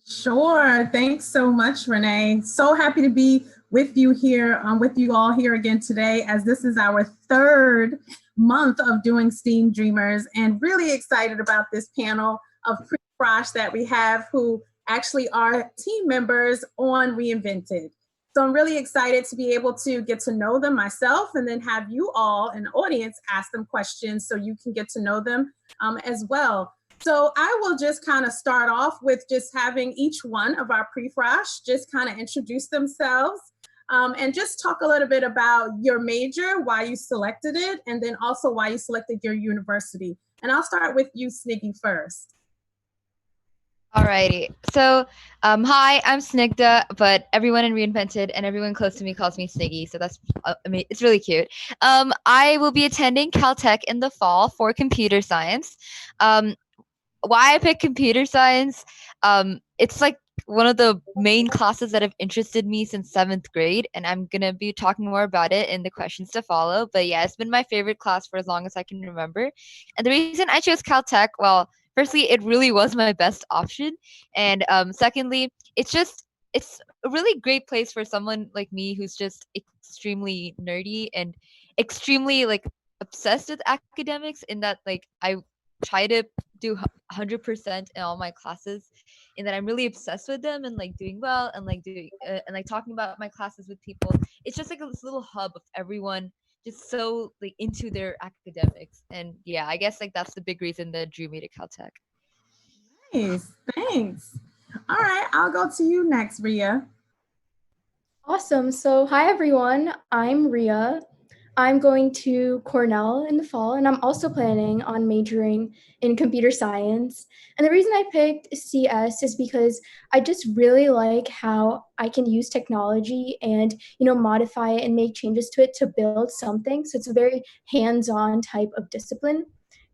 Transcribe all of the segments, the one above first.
Sure. Thanks so much, Renee. So happy to be with you here, with you all here again today, as this is our third month of doing STEAM Dreamers, and really excited about this panel of pre-frosh that we have who actually are team members on Reinvented. So I'm really excited to be able to get to know them myself and then have you all in the audience ask them questions so you can get to know them as well. So I will just kind of start off with just having each one of our pre-frosh just kind of introduce themselves and just talk a little bit about your major, why you selected it, and then also why you selected your university. And I'll start with you, Sniggy, first. Alrighty. So, hi, I'm Snigda, but everyone in Reinvented and everyone close to me calls me Sniggy, so that's I mean, it's really cute. I will be attending Caltech in the fall for computer science. Why I picked computer science? It's like one of the main classes that have interested me since seventh grade, and I'm gonna be talking more about it in the questions to follow. But yeah, it's been my favorite class for as long as I can remember. And the reason I chose Caltech, well, firstly, it really was my best option, and secondly, it's a really great place for someone like me who's just extremely nerdy and extremely like obsessed with academics. In that, like, I try to do 100% in all my classes, and that I'm really obsessed with them and like doing well and like doing and like talking about my classes with people. It's just like this little hub of everyone just so like into their academics. And yeah, I guess like that's the big reason that drew me to Caltech. Nice, thanks. All right, I'll go to you next, Ria. Awesome. So, hi everyone. I'm Ria. I'm going to Cornell in the fall, and I'm also planning on majoring in computer science. And the reason I picked CS is because I just really like how I can use technology and, modify it and make changes to it to build something. So it's a very hands-on type of discipline.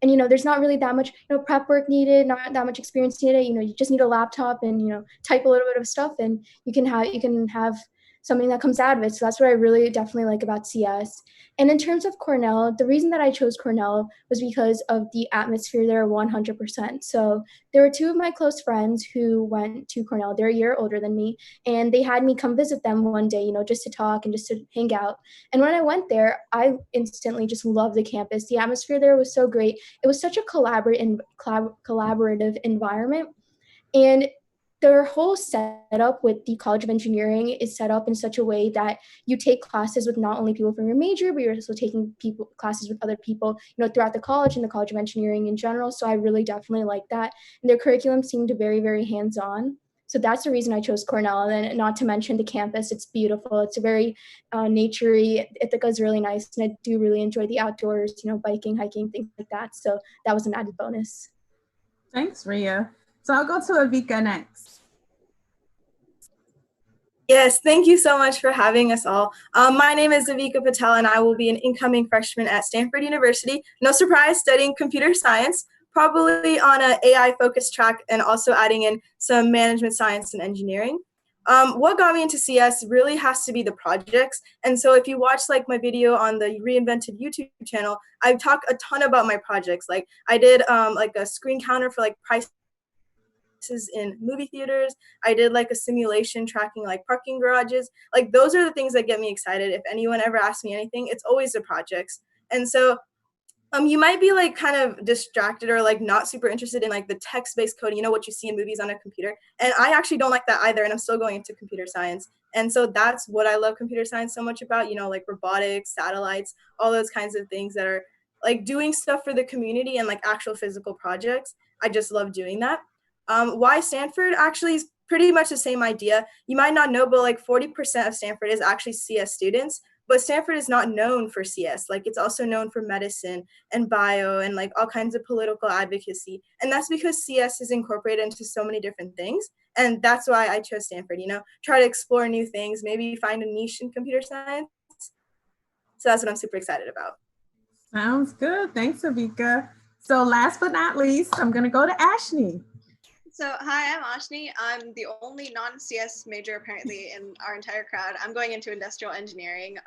And there's not really that much prep work needed, not that much experience needed. You just need a laptop and type a little bit of stuff, and you can have something that comes out of it. So that's what I really definitely like about CS. And in terms of Cornell, the reason that I chose Cornell was because of the atmosphere there 100%. So there were two of my close friends who went to Cornell. They're a year older than me, and they had me come visit them one day, just to talk and just to hang out. And when I went there, I instantly just loved the campus. The atmosphere there was so great. It was such a collaborative environment. And their whole setup with the College of Engineering is set up in such a way that you take classes with not only people from your major, but you're also taking classes with other people, throughout the college and the College of Engineering in general. So I really definitely like that. And their curriculum seemed very, very hands-on. So that's the reason I chose Cornell. And not to mention the campus, it's beautiful. It's a very naturey. Ithaca is really nice, and I do really enjoy the outdoors, biking, hiking, things like that. So that was an added bonus. Thanks, Ria. So I'll go to Avika next. Yes, thank you so much for having us all. My name is Avika Patel, and I will be an incoming freshman at Stanford University. No surprise, studying computer science, probably on an AI-focused track, and also adding in some management science and engineering. What got me into CS really has to be the projects. And so if you watch like my video on the Reinvented YouTube channel, I talk a ton about my projects. Like I did like a screen counter for like price in movie theaters. I did like a simulation tracking like parking garages. Like those are the things that get me excited. If anyone ever asks me anything, it's always the projects. And so you might be like kind of distracted or like not super interested in like the text-based coding, what you see in movies on a computer. And I actually don't like that either. And I'm still going into computer science. And so that's what I love computer science so much about, like robotics, satellites, all those kinds of things that are like doing stuff for the community and like actual physical projects. I just love doing that. Why Stanford actually is pretty much the same idea. You might not know, but like 40% of Stanford is actually CS students. But Stanford is not known for CS. Like it's also known for medicine and bio and like all kinds of political advocacy. And that's because CS is incorporated into so many different things. And that's why I chose Stanford, try to explore new things, maybe find a niche in computer science. So that's what I'm super excited about. Sounds good. Thanks, Avika. So last but not least, I'm going to go to Ashni. So hi, I'm Ashni. I'm the only non-CS major apparently in our entire crowd. I'm going into industrial engineering,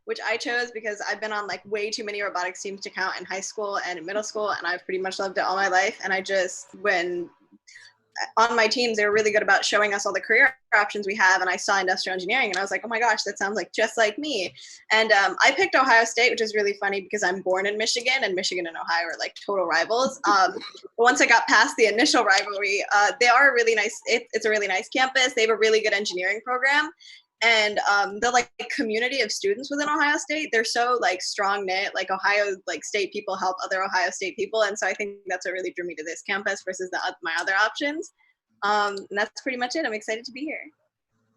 which I chose because I've been on like way too many robotics teams to count in high school and in middle school, and I've pretty much loved it all my life. And I just, when on my teams, they were really good about showing us all the career options we have. And I saw industrial engineering and I was like, oh my gosh, that sounds like just like me. And I picked Ohio State, which is really funny because I'm born in Michigan and Michigan and Ohio are like total rivals. But once I got past the initial rivalry, they are a really nice, it's a really nice campus. They have a really good engineering program. And the like community of students within Ohio State, they're so like strong knit. Like Ohio like state people help other Ohio State people, and so I think that's what really drew me to this campus versus my other options. And that's pretty much it. I'm excited to be here.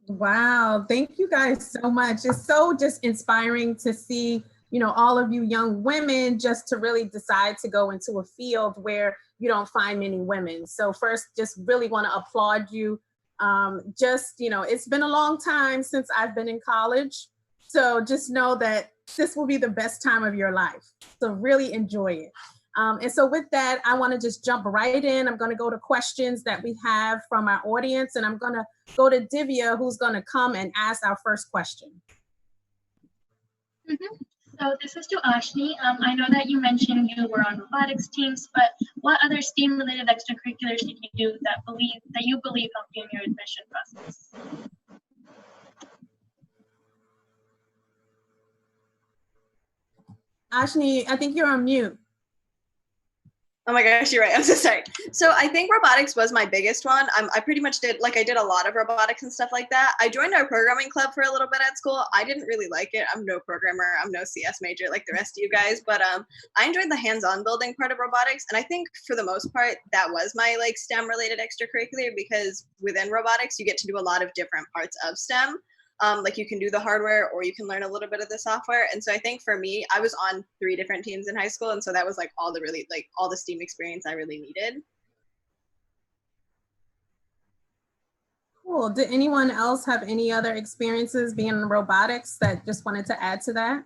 Wow, thank you guys so much. It's so just inspiring to see, you know, all of you young women just to really decide to go into a field where you don't find many women. So first, just really want to applaud you. Just, you know, it's been a long time since I've been in college. So just know that this will be the best time of your life. So really enjoy it. And so with that, I want to just jump right in. I'm going to go to questions that we have from our audience, and I'm going to go to Divya, who's going to come and ask our first question. So this is to Ashni. I know that you mentioned you were on robotics teams, but what other STEAM-related extracurriculars did you do that you believe helped you in your admission process? Ashni, I think you're on mute. Oh my gosh, you're right. I'm so sorry. So I think robotics was my biggest one. I pretty much did, like I did a lot of robotics and stuff like that. I joined our programming club for a little bit at school. I didn't really like it. I'm no programmer. I'm no CS major like the rest of you guys, but I enjoyed the hands-on building part of robotics. And I think for the most part, that was my like STEM related extracurricular, because within robotics, you get to do a lot of different parts of STEM. Like you can do the hardware or you can learn a little bit of the software. And so I think for me, I was on 3 different teams in high school. And so that was like all the STEAM experience I really needed. Cool. Did anyone else have any other experiences being in robotics that just wanted to add to that?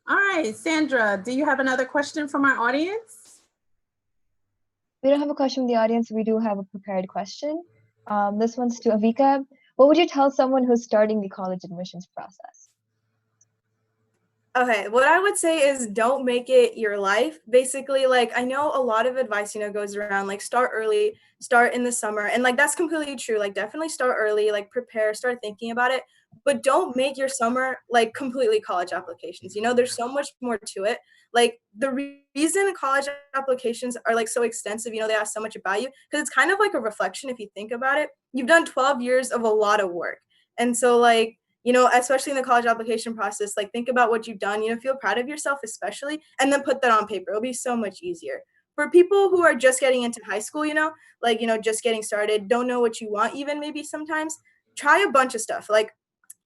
All right, Sandra, do you have another question from our audience? We don't have a question from the audience. We do have a prepared question. This one's to Avika. What would you tell someone who's starting the college admissions process? Okay, what I would say is don't make it your life. Basically, like I know a lot of advice, goes around like start early, start in the summer. And like that's completely true. Like definitely start early, like prepare, start thinking about it. But don't make your summer like completely college applications. There's so much more to it. Like the reason college applications are like so extensive, they ask so much about you because it's kind of like a reflection if you think about it. You've done 12 years of a lot of work. And so like, especially in the college application process, like think about what you've done, feel proud of yourself, especially, and then put that on paper. It'll be so much easier. For people who are just getting into high school, just getting started, don't know what you want, even maybe sometimes, try a bunch of stuff. Like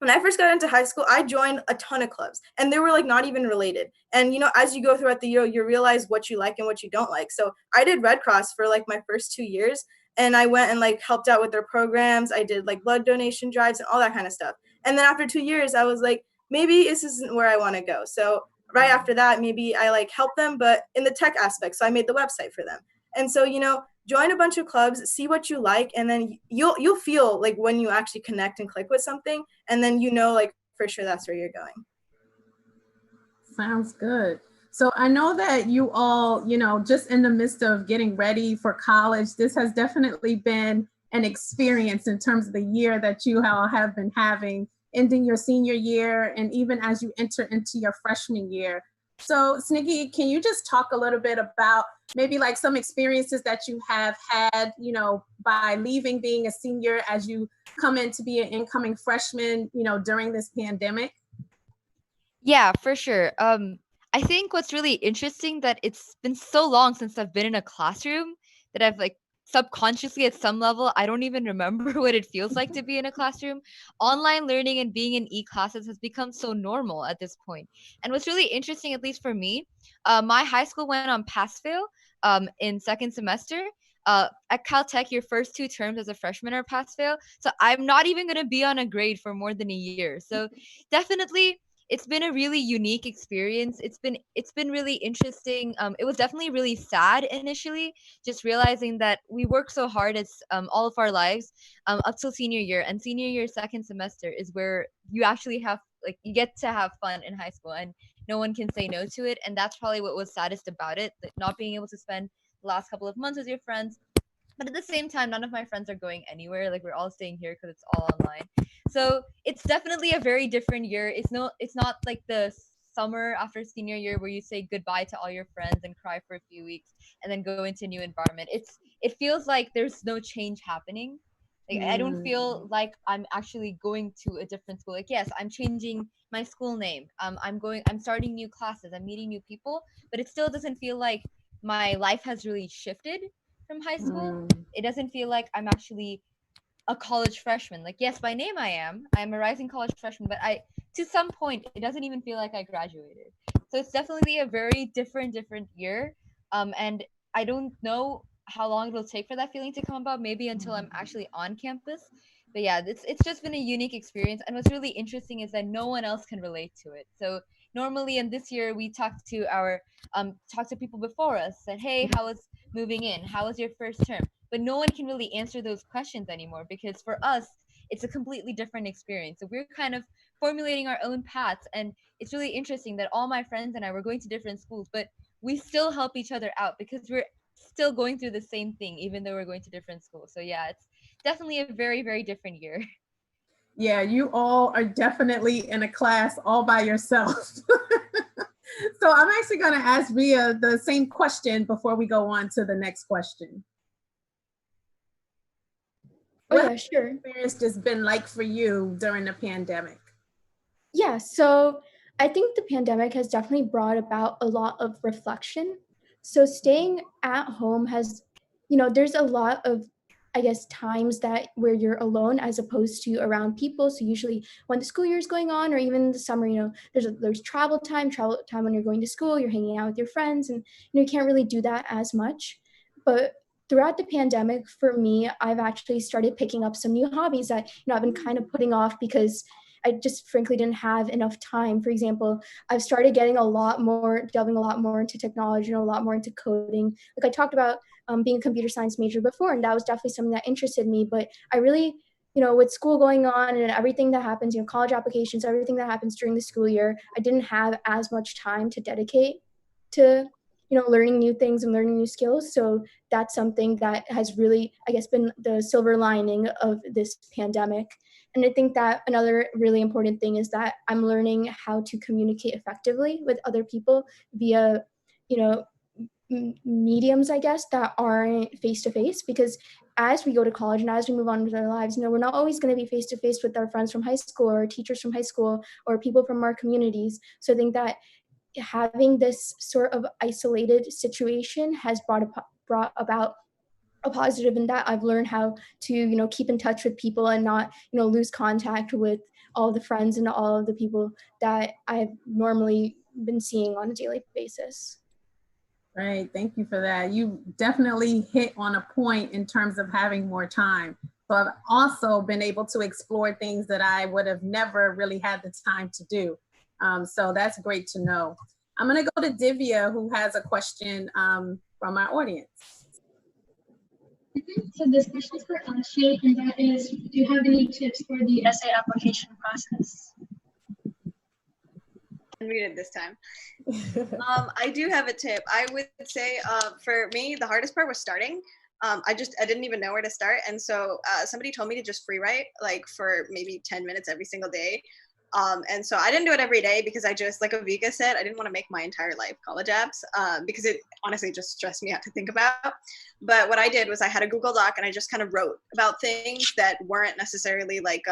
when I first got into high school, I joined a ton of clubs and they were like not even related. And, as you go throughout the year, you realize what you like and what you don't like. So I did Red Cross for like my first 2 years. And I went and like helped out with their programs. I did like blood donation drives and all that kind of stuff. And then after 2 years, I was like, maybe this isn't where I want to go. So right after that, maybe I like helped them, but in the tech aspect. So I made the website for them. And so, join a bunch of clubs, see what you like, and then you'll feel like when you actually connect and click with something, and then like for sure that's where you're going. Sounds good. So I know that you all, just in the midst of getting ready for college, this has definitely been an experience in terms of the year that you all have been having, ending your senior year, and even as you enter into your freshman year. So Sniggy, can you just talk a little bit about maybe like some experiences that you have had, by leaving being a senior as you come in to be an incoming freshman, during this pandemic? Yeah, for sure. I think what's really interesting that it's been so long since I've been in a classroom that I've like subconsciously at some level, I don't even remember what it feels like to be in a classroom. Online learning and being in e-classes has become so normal at this point. And what's really interesting, at least for me, my high school went on pass-fail in second semester. At Caltech, your first 2 terms as a freshman are pass-fail. So I'm not even going to be on a grade for more than a year. So definitely, it's been a really unique experience. It's been really interesting. It was definitely really sad initially, just realizing that we work so hard as all of our lives up till senior year, and senior year second semester is where you actually have like you get to have fun in high school, and no one can say no to it. And that's probably what was saddest about it, that not being able to spend last couple of months with your friends. But at the same time, none of my friends are going anywhere. Like we're all staying here because it's all online. So it's definitely a very different year. It's not like the summer after senior year where you say goodbye to all your friends and cry for a few weeks and then go into a new environment. It feels like there's no change happening. Like I don't feel like I'm actually going to a different school. Like yes, I'm changing my school name. I'm starting new classes. I'm meeting new people, but it still doesn't feel like my life has really shifted from high school. It doesn't feel like I'm actually a college freshman. Like yes, by name I'm a rising college freshman, but to some point it doesn't even feel like I graduated. So it's definitely a very different year. And I don't know how long it'll take for that feeling to come about, maybe until I'm actually on campus. But yeah, it's just been a unique experience, and what's really interesting is that no one else can relate to it. So normally in this year we talked to people before us, said, hey, how was moving in, how was your first term? But no one can really answer those questions anymore, because for us it's a completely different experience. So we're kind of formulating our own paths, and it's really interesting that all my friends and I were going to different schools, but we still help each other out because we're still going through the same thing even though we're going to different schools. So yeah, it's definitely a very, very different year. Yeah, you all are definitely in a class all by yourself. So I'm actually going to ask Ria the same question before we go on to the next question. Oh What yeah, sure. experience has been like for you during the pandemic? Yeah, so I think the pandemic has definitely brought about a lot of reflection. So staying at home has, there's a lot of, I guess, times that where you're alone as opposed to around people. So usually when the school year is going on, or even in the summer, there's travel time when you're going to school, you're hanging out with your friends, and you can't really do that as much. But throughout the pandemic, for me, I've actually started picking up some new hobbies that I've been kind of putting off because I just frankly didn't have enough time. For example, I've started delving a lot more into technology and a lot more into coding. Like I talked about being a computer science major before, and that was definitely something that interested me. But I really, with school going on and everything that happens, college applications, everything that happens during the school year, I didn't have as much time to dedicate to, learning new things and learning new skills. So that's something that has really, I guess, been the silver lining of this pandemic. And I think that another really important thing is that I'm learning how to communicate effectively with other people via, mediums, I guess, that aren't face to face. Because as we go to college and as we move on with our lives, we're not always going to be face to face with our friends from high school or teachers from high school or people from our communities. So I think that having this sort of isolated situation has brought about a positive in that I've learned how to, keep in touch with people and not, lose contact with all the friends and all of the people that I've normally been seeing on a daily basis. Right, thank you for that. You definitely hit on a point in terms of having more time. So I've also been able to explore things that I would have never really had the time to do. So that's great to know. I'm gonna go to Divya, who has a question from our audience. So this question is for Ashley, and that is, do you have any tips for the essay application process? I read it this time. I do have a tip. I would say for me, the hardest part was starting. I didn't even know where to start. And so somebody told me to just free write like for maybe 10 minutes every single day. And so I didn't do it every day because I just, like Avika said, I didn't want to make my entire life college apps because it honestly just stressed me out to think about. But what I did was I had a Google Doc and I just kind of wrote about things that weren't necessarily like,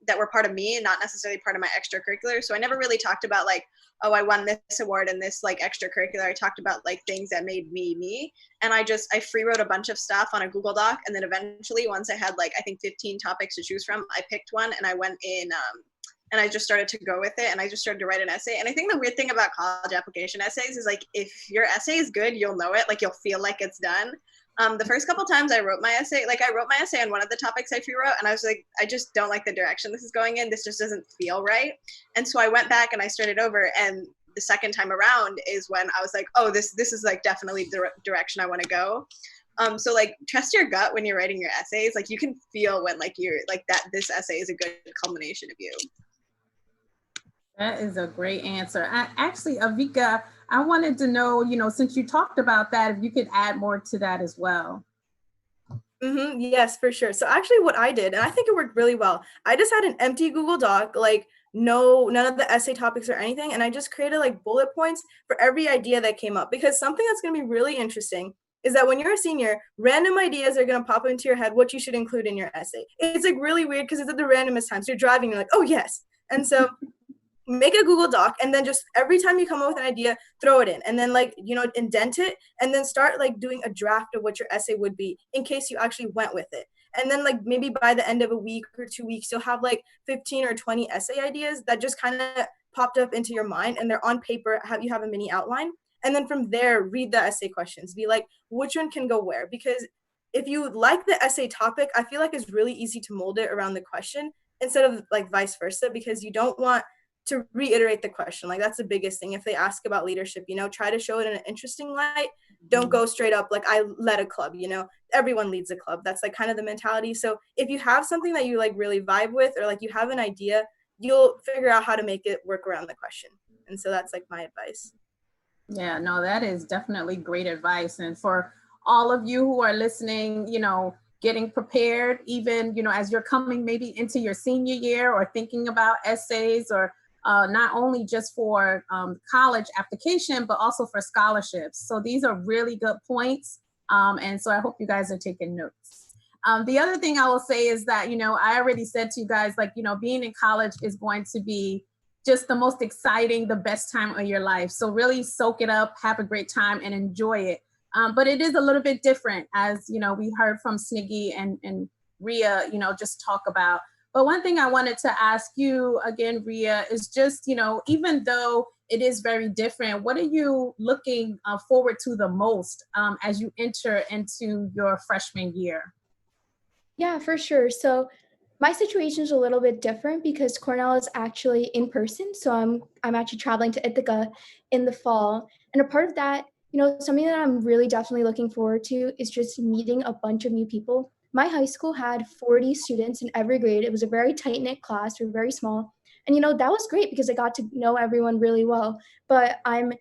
that were part of me and not necessarily part of my extracurricular. So I never really talked about like, oh, I won this award and this like extracurricular. I talked about like things that made me me. And I free wrote a bunch of stuff on a Google Doc. And then eventually once I had like, I think 15 topics to choose from, I picked one and I went in, and I just started to go with it and I just started to write an essay. And I think the weird thing about college application essays is like, if your essay is good, you'll know it, like you'll feel like it's done. The first couple times I wrote my essay, like I wrote my essay on one of the topics I free wrote and I was like, I just don't like the direction this is going in. This just doesn't feel right. And so I went back and I started over, and the second time around is when I was like, oh, this is like definitely the direction I want to go. So like trust your gut when you're writing your essays. Like you can feel when like you're like that this essay is a good culmination of you. That is a great answer. Actually, Avika, I wanted to know, since you talked about that, if you could add more to that as well. Yes, for sure. So actually what I did, and I think it worked really well, I just had an empty Google Doc, like none of the essay topics or anything. And I just created like bullet points for every idea that came up, because something that's going to be really interesting is that when you're a senior, random ideas are going to pop into your head what you should include in your essay. It's like really weird because it's at the randomest time. So you're driving, you're like, oh yes. And so make a Google Doc, and then just every time you come up with an idea, throw it in, and then like, indent it, and then start like doing a draft of what your essay would be in case you actually went with it. And then like maybe by the end of a week or 2 weeks, you'll have like 15 or 20 essay ideas that just kind of popped up into your mind, and they're on paper, you have a mini outline. And then from there, read the essay questions, be like, which one can go where? Because if you like the essay topic, I feel like it's really easy to mold it around the question instead of like vice versa, because you don't want to reiterate the question. Like that's the biggest thing. If they ask about leadership, try to show it in an interesting light. Don't go straight up like I led a club, everyone leads a club. That's like kind of the mentality. So if you have something that you like really vibe with, or like you have an idea, you'll figure out how to make it work around the question. And so that's like my advice. Yeah, no, that is definitely great advice. And for all of you who are listening, getting prepared, even, as you're coming maybe into your senior year or thinking about essays, or not only just for college application, but also for scholarships. So these are really good points. And so I hope you guys are taking notes. The other thing I will say is that, I already said to you guys, like, being in college is going to be just the most exciting, the best time of your life. So really soak it up, have a great time, and enjoy it. But it is a little bit different, as, we heard from Sniggy and Ria, just talk about. But one thing I wanted to ask you again, Ria, is just, even though it is very different, what are you looking forward to the most as you enter into your freshman year? Yeah, for sure. So my situation is a little bit different because Cornell is actually in person. So I'm actually traveling to Ithaca in the fall. And a part of that, something that I'm really definitely looking forward to is just meeting a bunch of new people. My high school had 40 students in every grade. It was a very tight-knit class. We were very small. And that was great because I got to know everyone really well. But I'm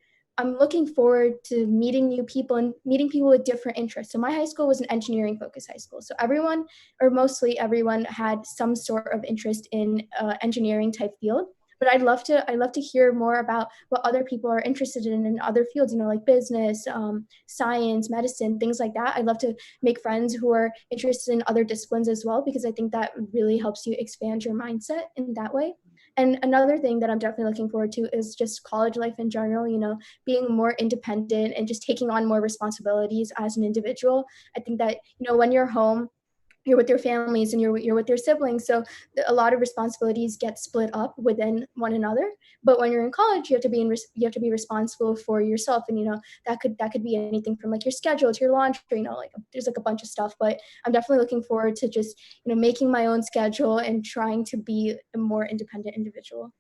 looking forward to meeting new people and meeting people with different interests. So my high school was an engineering focused high school. So everyone, or mostly everyone, had some sort of interest in engineering type field. But I'd love to hear more about what other people are interested in other fields, like business, science, medicine, things like that. I'd love to make friends who are interested in other disciplines as well, because I think that really helps you expand your mindset in that way. And another thing that I'm definitely looking forward to is just college life in general, being more independent and just taking on more responsibilities as an individual. I think that, when you're home, you're with your families and you're with your siblings. So a lot of responsibilities get split up within one another. But when you're in college, you have to be responsible for yourself. And, that could be anything from like your schedule to your laundry, like there's like a bunch of stuff. But I'm definitely looking forward to just, making my own schedule and trying to be a more independent individual.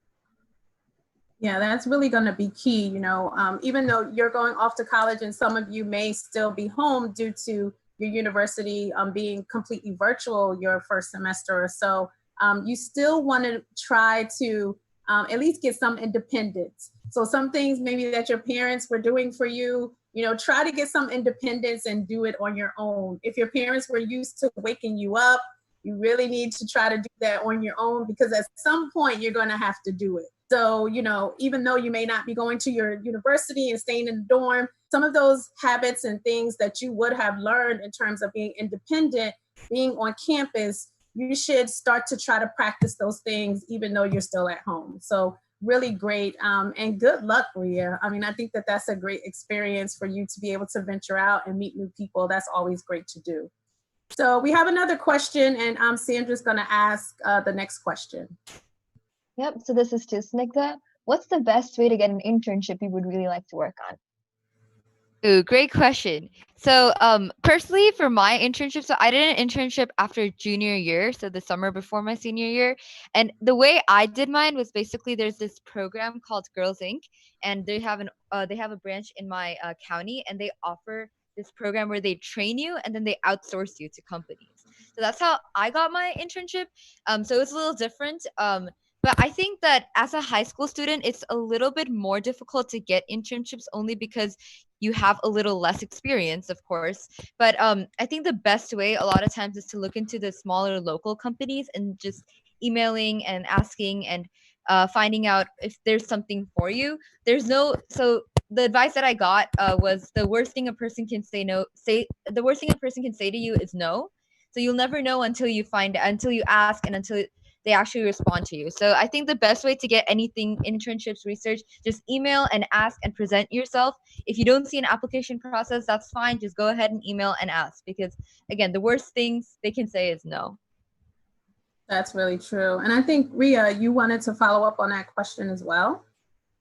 Yeah, that's really going to be key, even though you're going off to college and some of you may still be home due to your university being completely virtual your first semester or so, you still want to try to at least get some independence. So some things maybe that your parents were doing for you, try to get some independence and do it on your own. If your parents were used to waking you up, you really need to try to do that on your own, because at some point you're going to have to do it. So, even though you may not be going to your university and staying in the dorm, some of those habits and things that you would have learned in terms of being independent, being on campus, you should start to try to practice those things even though you're still at home. So really great. And good luck, Ria. I mean, I think that that's a great experience for you to be able to venture out and meet new people. That's always great to do. So we have another question, and Sandra's going to ask the next question. Yep, so this is to Snigdha. What's the best way to get an internship you would really like to work on? Ooh, great question. So personally for my internship, so I did an internship after junior year, so the summer before my senior year. And the way I did mine was basically there's this program called Girls Inc. And they have a branch in my county, and they offer this program where they train you and then they outsource you to companies. So that's how I got my internship. So it's a little different. But I think that as a high school student, it's a little bit more difficult to get internships only because you have a little less experience, of course. But I think the best way a lot of times is to look into the smaller local companies and just emailing and asking and finding out if there's something for you. So the advice that I got was the worst thing a person can the worst thing a person can say to you is no. So you'll never know until you ask and until they actually respond to you. So I think the best way to get anything, internships, research, just email and ask and present yourself. If you don't see an application process, that's fine. Just go ahead and email and ask, because again, the worst things they can say is no. That's really true. And I think, Ria, you wanted to follow up on that question as well.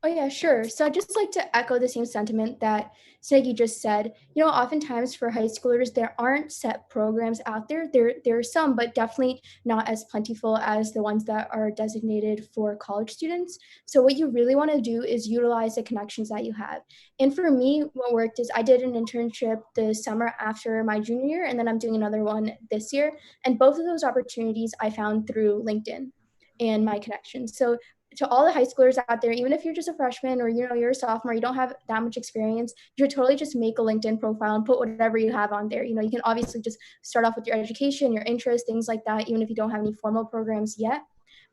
Oh yeah, sure. So I'd just like to echo the same sentiment that Sniggy just said. You know, oftentimes for high schoolers, there aren't set programs out there. There are some, but definitely not as plentiful as the ones that are designated for college students. So what you really want to do is utilize the connections that you have. And for me, what worked is I did an internship the summer after my junior year, and then I'm doing another one this year. And both of those opportunities I found through LinkedIn and my connections. So to all the high schoolers out there, even if you're just a freshman or you're a sophomore, you don't have that much experience, you should totally just make a LinkedIn profile and put whatever you have on there. You know, you can obviously just start off with your education, your interests, things like that, even if you don't have any formal programs yet.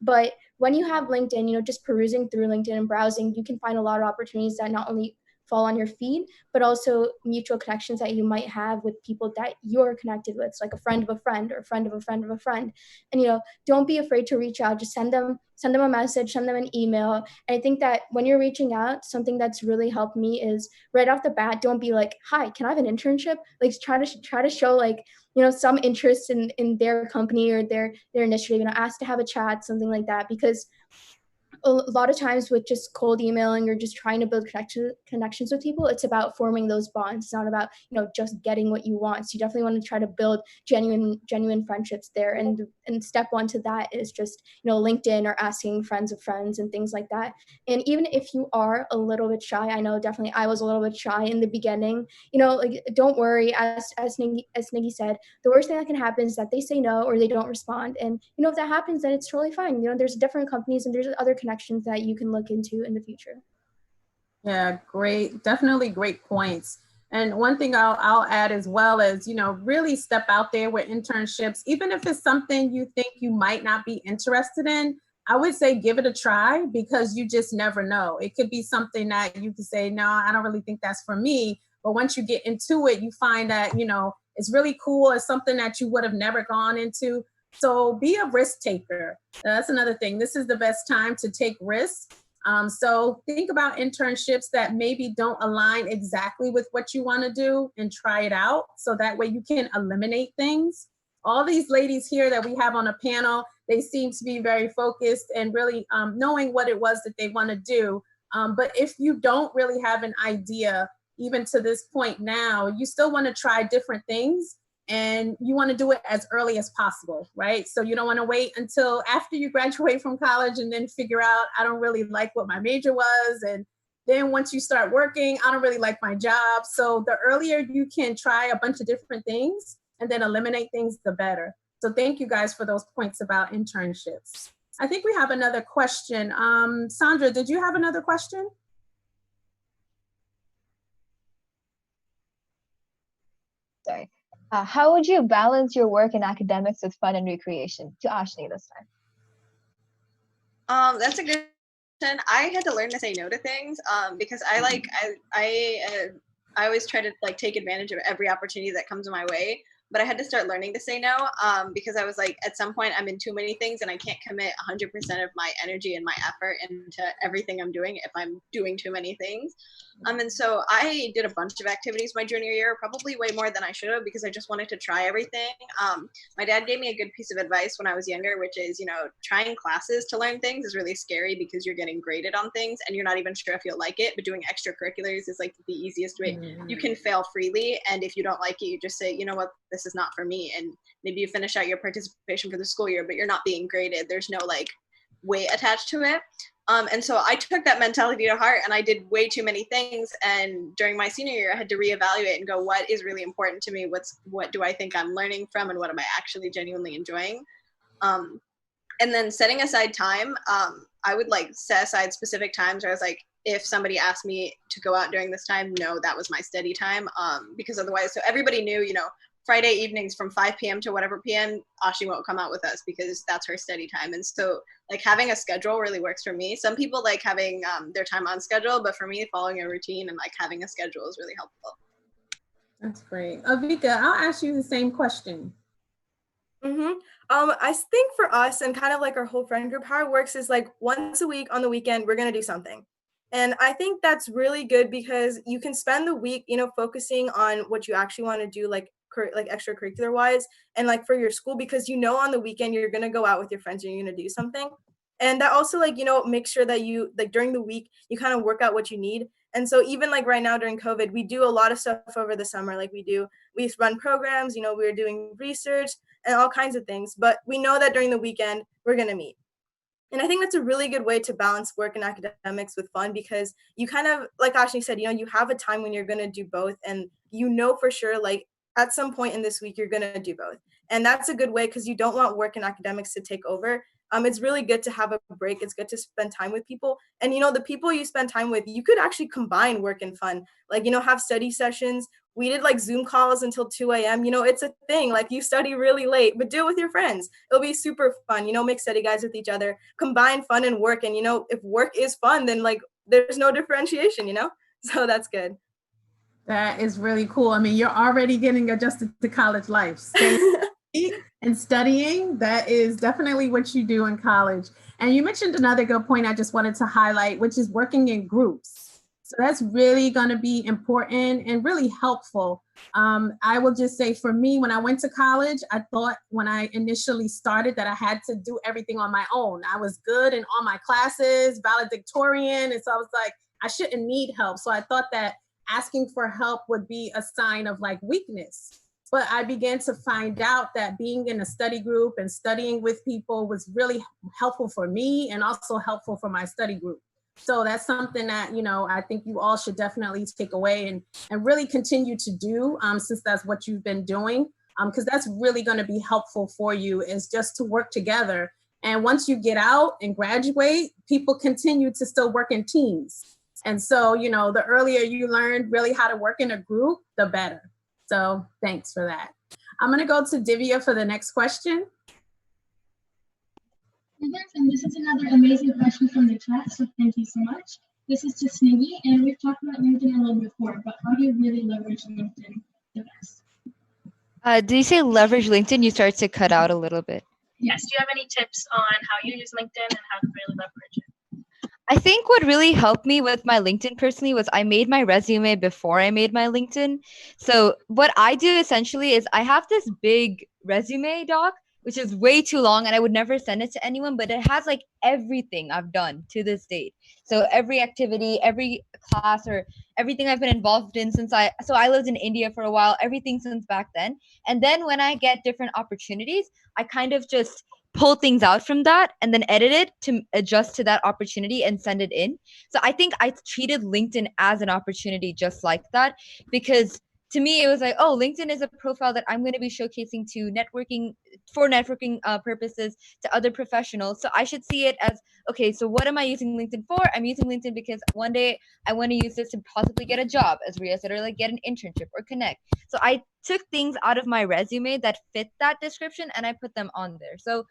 But when you have LinkedIn, just perusing through LinkedIn and browsing, you can find a lot of opportunities that not only fall on your feed, but also mutual connections that you might have with people that you're connected with. So like a friend of a friend or a friend of a friend of a friend. And don't be afraid to reach out. Just send them a message, send them an email. And I think that when you're reaching out, something that's really helped me is right off the bat, don't be like, hi, can I have an internship? Like try to show like, some interest in their company or their initiative, ask to have a chat, something like that, because a lot of times with just cold emailing or just trying to build connections with people, it's about forming those bonds. It's not about just getting what you want. So you definitely want to try to build genuine friendships there. And step one to that is just LinkedIn or asking friends of friends and things like that. And even if you are a little bit shy, I know definitely I was a little bit shy in the beginning. Like don't worry. As Niggy said, the worst thing that can happen is that they say no or they don't respond. And if that happens, then it's totally fine. There's different companies and there's other connections that you can look into in the future. Yeah, great. Definitely great points. And one thing I'll add as well is, really step out there with internships, even if it's something you think you might not be interested in. I would say give it a try, because you just never know. It could be something that you could say, no, I don't really think that's for me. But once you get into it, you find that, it's really cool. It's something that you would have never gone into. So be a risk taker. That's another thing. This is the best time to take risks. So think about internships that maybe don't align exactly with what you want to do and try it out. So that way you can eliminate things. All these ladies here that we have on a panel, they seem to be very focused and really knowing what it was that they want to do. But if you don't really have an idea, even to this point now, you still want to try different things. And you want to do it as early as possible, right? So you don't want to wait until after you graduate from college and then figure out, I don't really like what my major was. And then once you start working, I don't really like my job. So the earlier you can try a bunch of different things and then eliminate things, the better. So thank you guys for those points about internships. I think we have another question. Sandra, did you have another question? Sorry. How would you balance your work and academics with fun and recreation? To Ashni this time. That's a good question. I had to learn to say no to things because I always try to take advantage of every opportunity that comes my way. But I had to start learning to say no because I was like, at some point I'm in too many things and I can't commit 100% of my energy and my effort into everything I'm doing if I'm doing too many things. And so I did a bunch of activities my junior year, probably way more than I should have, because I just wanted to try everything. My dad gave me a good piece of advice when I was younger, which is, trying classes to learn things is really scary because you're getting graded on things and you're not even sure if you'll like it. But doing extracurriculars is the easiest way. You can fail freely. And if you don't like it, you just say, you know what, this is not for me. And maybe you finish out your participation for the school year, but you're not being graded. There's no weight attached to it. And so I took that mentality to heart and I did way too many things. And during my senior year, I had to reevaluate and go, what is really important to me? What do I think I'm learning from? And what am I actually genuinely enjoying? And then setting aside time, I would like set aside specific times where I was like, if somebody asked me to go out during this time, no, that was my study time. Because otherwise, so everybody knew, Friday evenings from 5 p.m. to whatever p.m., Ashi won't come out with us because that's her study time. And so like having a schedule really works for me. Some people like having their time on schedule, but for me, following a routine and like having a schedule is really helpful. That's great. Avika, I'll ask you the same question. I think for us and kind of like our whole friend group, how it works is like once a week on the weekend, we're going to do something. And I think that's really good because you can spend the week, focusing on what you actually want to do, like extracurricular wise and like for your school, because on the weekend you're going to go out with your friends and you're going to do something. And that also like, make sure that you like during the week, you kind of work out what you need. And so even like right now during COVID, we do a lot of stuff over the summer. Like we run programs, we're doing research and all kinds of things. But we know that during the weekend, we're going to meet. And I think that's a really good way to balance work and academics with fun because you kind of, like Ashni said, you have a time when you're going to do both. And for sure, like at some point in this week, you're going to do both. And that's a good way because you don't want work and academics to take over. It's really good to have a break. It's good to spend time with people. And, the people you spend time with, you could actually combine work and fun. Like, have study sessions. We did like Zoom calls until 2 a.m. It's a thing. Like you study really late, but do it with your friends. It'll be super fun. Make study guides with each other, combine fun and work. And, if work is fun, then like there's no differentiation, So that's good. That is really cool. I mean, you're already getting adjusted to college life. And studying, that is definitely what you do in college. And you mentioned another good point I just wanted to highlight, which is working in groups. So that's really going to be important and really helpful. I will just say for me, when I went to college, I thought when I initially started that I had to do everything on my own. I was good in all my classes, valedictorian. And so I was like, I shouldn't need help. So I thought that asking for help would be a sign of like weakness. But I began to find out that being in a study group and studying with people was really helpful for me and also helpful for my study group. So that's something that, I think you all should definitely take away and really continue to do since that's what you've been doing, because that's really going to be helpful for you is just to work together. And once you get out and graduate, people continue to still work in teams. And so, the earlier you learn really how to work in a group, the better. So thanks for that. I'm going to go to Divya for the next question. And this is another amazing question from the chat, so thank you so much. This is to Sniggy, and we've talked about LinkedIn a little before, but how do you really leverage LinkedIn the best? Did you say leverage LinkedIn? You started to cut out a little bit. Yes, do you have any tips on how you use LinkedIn and how to really leverage it? I think what really helped me with my LinkedIn personally was I made my resume before I made my LinkedIn. So what I do essentially is I have this big resume doc, which is way too long and I would never send it to anyone, but it has like everything I've done to this date. So every activity, every class or everything I've been involved in since I lived in India for a while, everything since back then. And then when I get different opportunities, I kind of just pull things out from that and then edit it to adjust to that opportunity and send it in. So I think I treated LinkedIn as an opportunity just like that, because to me, it was like, oh, LinkedIn is a profile that I'm going to be showcasing to networking purposes to other professionals. So I should see it as, okay, so what am I using LinkedIn for? I'm using LinkedIn because one day I want to use this to possibly get a job, as Ria said, or like get an internship or connect. So I took things out of my resume that fit that description and I put them on there. So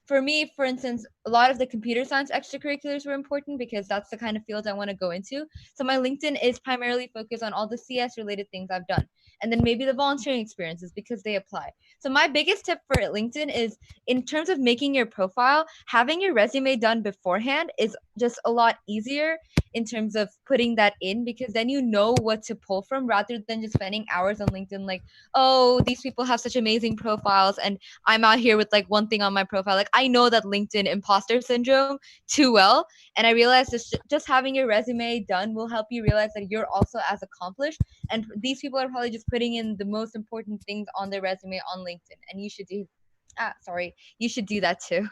for me, for instance, a lot of the computer science extracurriculars were important because that's the kind of field I want to go into. So my LinkedIn is primarily focused on all the CS related things I've done. And then maybe the volunteering experiences because they apply. So my biggest tip for LinkedIn is in terms of making your profile, having your resume done beforehand is just a lot easier in terms of putting that in, because then you know what to pull from rather than just spending hours on LinkedIn like, oh, these people have such amazing profiles and I'm out here with like one thing on my profile. Like I know that LinkedIn imposter syndrome too well. And I realized just having your resume done will help you realize that you're also as accomplished. And these people are probably just putting in the most important things on their resume on LinkedIn. And you should do that too.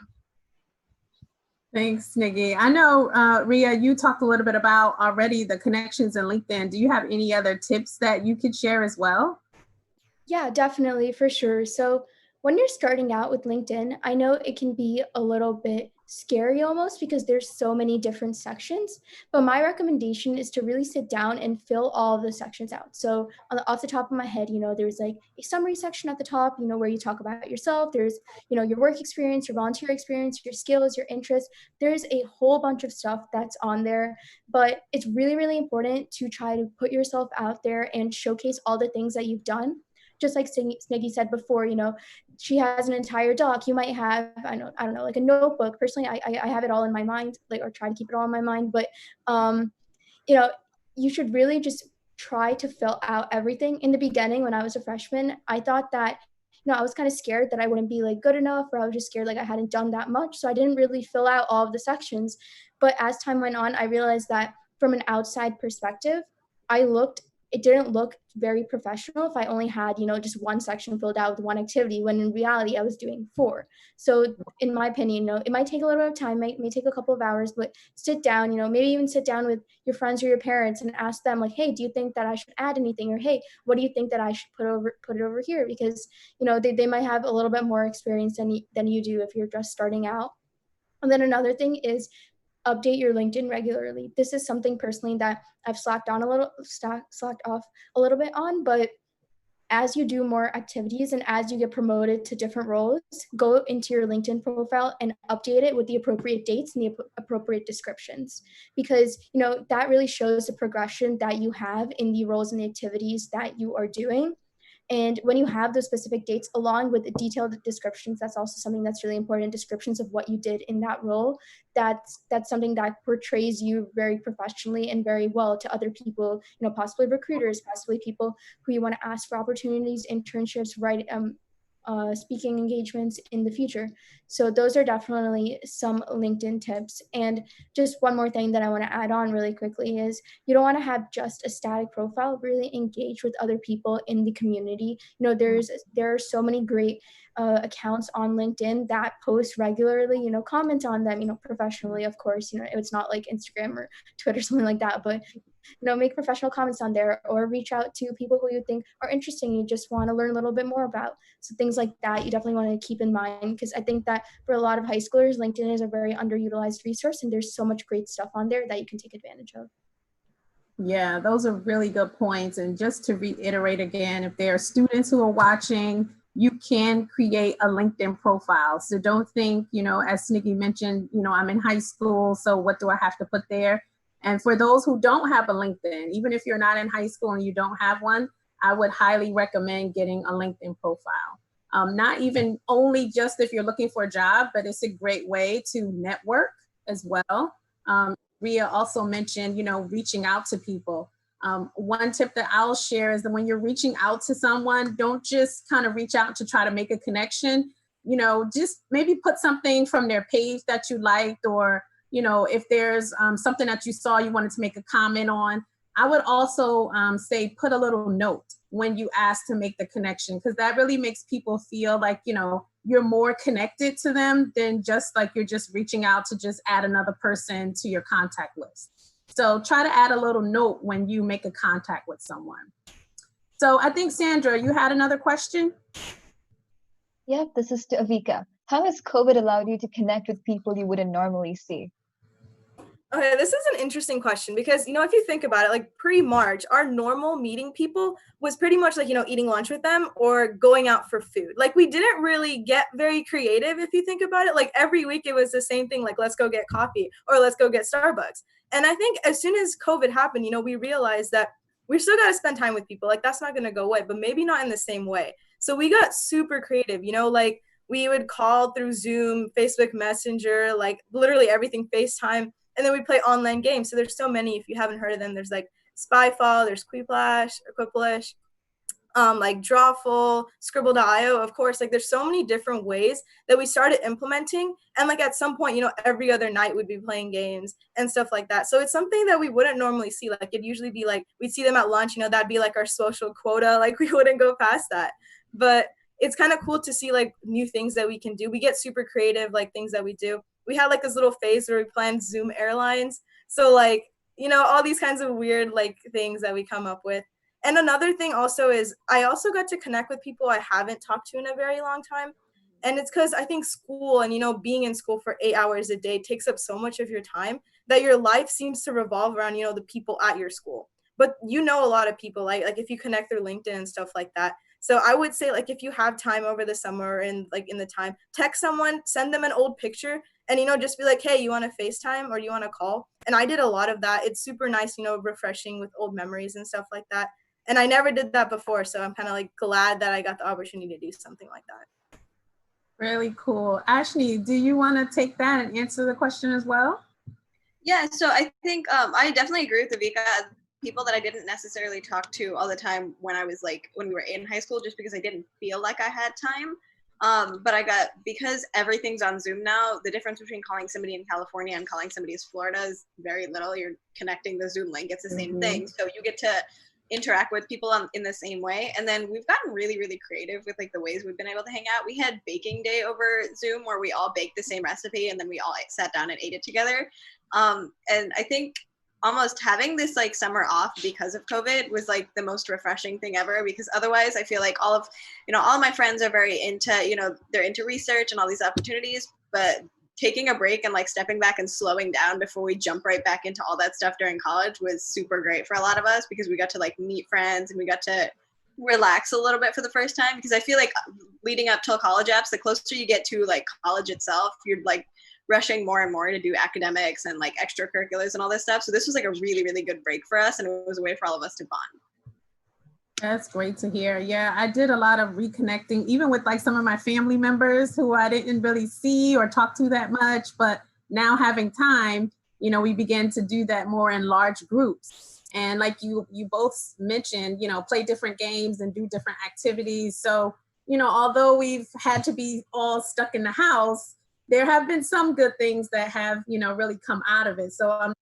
Thanks, Niggy. I know, Ria, you talked a little bit about already the connections in LinkedIn. Do you have any other tips that you could share as well? Yeah, definitely, for sure. So when you're starting out with LinkedIn, I know it can be a little bit scary almost because there's so many different sections, but my recommendation is to really sit down and fill all of the sections out. So off the top of my head, there's like a summary section at the top, where you talk about yourself. There's, your work experience, your volunteer experience, your skills, your interests. There's a whole bunch of stuff that's on there, but it's really, really important to try to put yourself out there and showcase all the things that you've done. Just like Sniggy said before, she has an entire doc. You might have, I don't know, like a notebook. Personally, I have it all in my mind, like, or try to keep it all in my mind. But, you know, you should really just try to fill out everything. In the beginning, when I was a freshman, I thought that, I was kind of scared that I wouldn't be like good enough, or I was just scared like I hadn't done that much. So I didn't really fill out all of the sections. But as time went on, I realized that from an outside perspective, it didn't look very professional if I only had, just one section filled out with one activity, when in reality I was doing 4. So in my opinion, it might take a little bit of time, may take a couple of hours, but sit down, maybe even sit down with your friends or your parents and ask them like, hey, do you think that I should add anything? Or, hey, what do you think that I should put it over here? Because, they might have a little bit more experience than you do if you're just starting out. And then another thing is update your LinkedIn regularly. This is something personally that I've slacked off a little bit on, but as you do more activities and as you get promoted to different roles, go into your LinkedIn profile and update it with the appropriate dates and the appropriate descriptions, because that really shows the progression that you have in the roles and the activities that you are doing. And when you have those specific dates along with the detailed descriptions, that's also something that's really important. Descriptions of what you did in that role. That's something that portrays you very professionally and very well to other people, possibly recruiters, possibly people who you want to ask for opportunities, internships, speaking engagements in the future. So those are definitely some LinkedIn tips. And just one more thing that I want to add on really quickly is you don't want to have just a static profile. Really engage with other people in the community. There are so many great accounts on LinkedIn that post regularly, comment on them, professionally, of course. It's not like Instagram or Twitter, something like that, but make professional comments on there, or reach out to people who you think are interesting, you just want to learn a little bit more about. So things like that you definitely want to keep in mind, because I think that for a lot of high schoolers, LinkedIn is a very underutilized resource, and there's so much great stuff on there that you can take advantage of. Yeah, those are really good points. And just to reiterate again, if there are students who are watching, you can create a LinkedIn profile. So don't think, as Sniggy mentioned, I'm in high school, so what do I have to put there? And for those who don't have a LinkedIn, even if you're not in high school and you don't have one, I would highly recommend getting a LinkedIn profile. Not even only just if you're looking for a job, but it's a great way to network as well. Ria also mentioned, reaching out to people. One tip that I'll share is that when you're reaching out to someone, don't just kind of reach out to try to make a connection. Just maybe put something from their page that you liked, or if there's something that you saw you wanted to make a comment on. I would also say put a little note when you ask to make the connection, because that really makes people feel like, you're more connected to them than just like you're just reaching out to just add another person to your contact list. So try to add a little note when you make a contact with someone. So I think, Sandra, you had another question? Yep, this is to Avika. How has COVID allowed you to connect with people you wouldn't normally see? Okay, this is an interesting question because, if you think about it, like pre-March, our normal meeting people was pretty much like, eating lunch with them or going out for food. Like we didn't really get very creative if you think about it. Like every week it was the same thing, like let's go get coffee or let's go get Starbucks. And I think as soon as COVID happened, we realized that we still got to spend time with people. Like that's not going to go away, but maybe not in the same way. So we got super creative, like we would call through Zoom, Facebook Messenger, like literally everything, FaceTime. And then we play online games. So there's so many, if you haven't heard of them, there's like Spyfall, there's Quiplash, like Drawful, Scribble.io, of course. Like there's so many different ways that we started implementing. And like at some point, every other night we'd be playing games and stuff like that. So it's something that we wouldn't normally see. Like it'd usually be like, we'd see them at lunch, that'd be like our social quota. Like we wouldn't go past that. But it's kind of cool to see like new things that we can do. We get super creative, like things that we do. We had like this little phase where we planned Zoom airlines. So like, all these kinds of weird like things that we come up with. And another thing also is I also got to connect with people I haven't talked to in a very long time. And it's because I think school and, being in school for 8 hours a day takes up so much of your time that your life seems to revolve around, the people at your school. But a lot of people, like if you connect through LinkedIn and stuff like that. So I would say, like, if you have time over the summer and like in the time, text someone, send them an old picture, and just be like, hey, you want to FaceTime or you want to call? And I did a lot of that. It's super nice, refreshing with old memories and stuff like that. And I never did that before, so I'm kind of like glad that I got the opportunity to do something like that. Really cool. Ashley, do you want to take that and answer the question as well? Yeah, so I think I definitely agree with Avika. People that I didn't necessarily talk to all the time when we were in high school, just because I didn't feel like I had time. But because everything's on Zoom now, the difference between calling somebody in California and calling somebody in Florida is very little. You're connecting the Zoom link, it's the same thing. So you get to interact with people in the same way. And then we've gotten really, really creative with like the ways we've been able to hang out. We had baking day over Zoom where we all baked the same recipe and then we all sat down and ate it together. And I think almost having this like summer off because of COVID was like the most refreshing thing ever, because otherwise I feel like all of my friends are very into, they're into research and all these opportunities, but taking a break and like stepping back and slowing down before we jump right back into all that stuff during college was super great for a lot of us, because we got to like meet friends and we got to relax a little bit for the first time. Because I feel like leading up till college apps, the closer you get to like college itself, you're like rushing more and more to do academics and like extracurriculars and all this stuff. So this was like a really, really good break for us, and it was a way for all of us to bond. That's great to hear. Yeah, I did a lot of reconnecting, even with like some of my family members who I didn't really see or talk to that much, but now having time, we began to do that more in large groups. And like you both mentioned, play different games and do different activities. So, although we've had to be all stuck in the house, there have been some good things that have, really come out of it. So I'm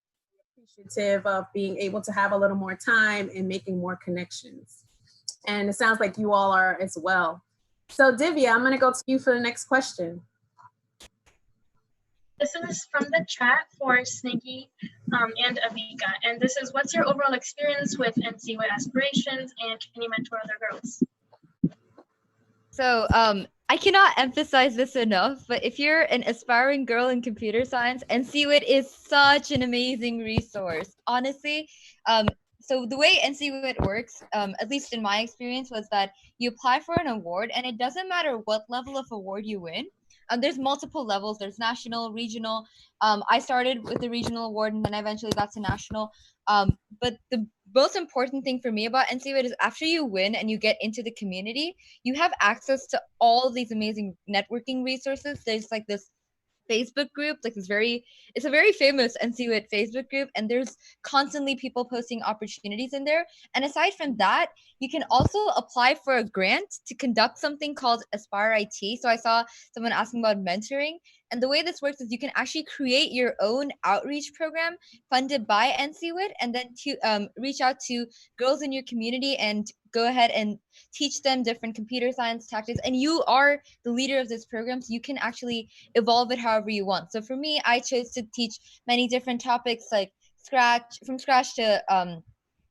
appreciative of being able to have a little more time and making more connections. And it sounds like you all are as well. So Divya, I'm gonna go to you for the next question. This is from the chat for Sniggy and Avika. And this is, what's your overall experience with NCWIT aspirations, and can you mentor other girls? So I cannot emphasize this enough, but if you're an aspiring girl in computer science, NCWIT is such an amazing resource. Honestly, so the way NCWIT works, at least in my experience, was that you apply for an award, and it doesn't matter what level of award you win. There's multiple levels. There's national, regional. I started with the regional award, and then I eventually got to national. But the most important thing for me about NCWIT is after you win and you get into the community, you have access to all of these amazing networking resources. There's like this Facebook group, like it's a very famous NCWIT Facebook group, and there's constantly people posting opportunities in there. And aside from that, you can also apply for a grant to conduct something called Aspire IT. So I saw someone asking about mentoring, and the way this works is you can actually create your own outreach program funded by NCWIT, and then to reach out to girls in your community and go ahead and teach them different computer science tactics. And you are the leader of this program, so you can actually evolve it however you want. So for me, I chose to teach many different topics, like from scratch to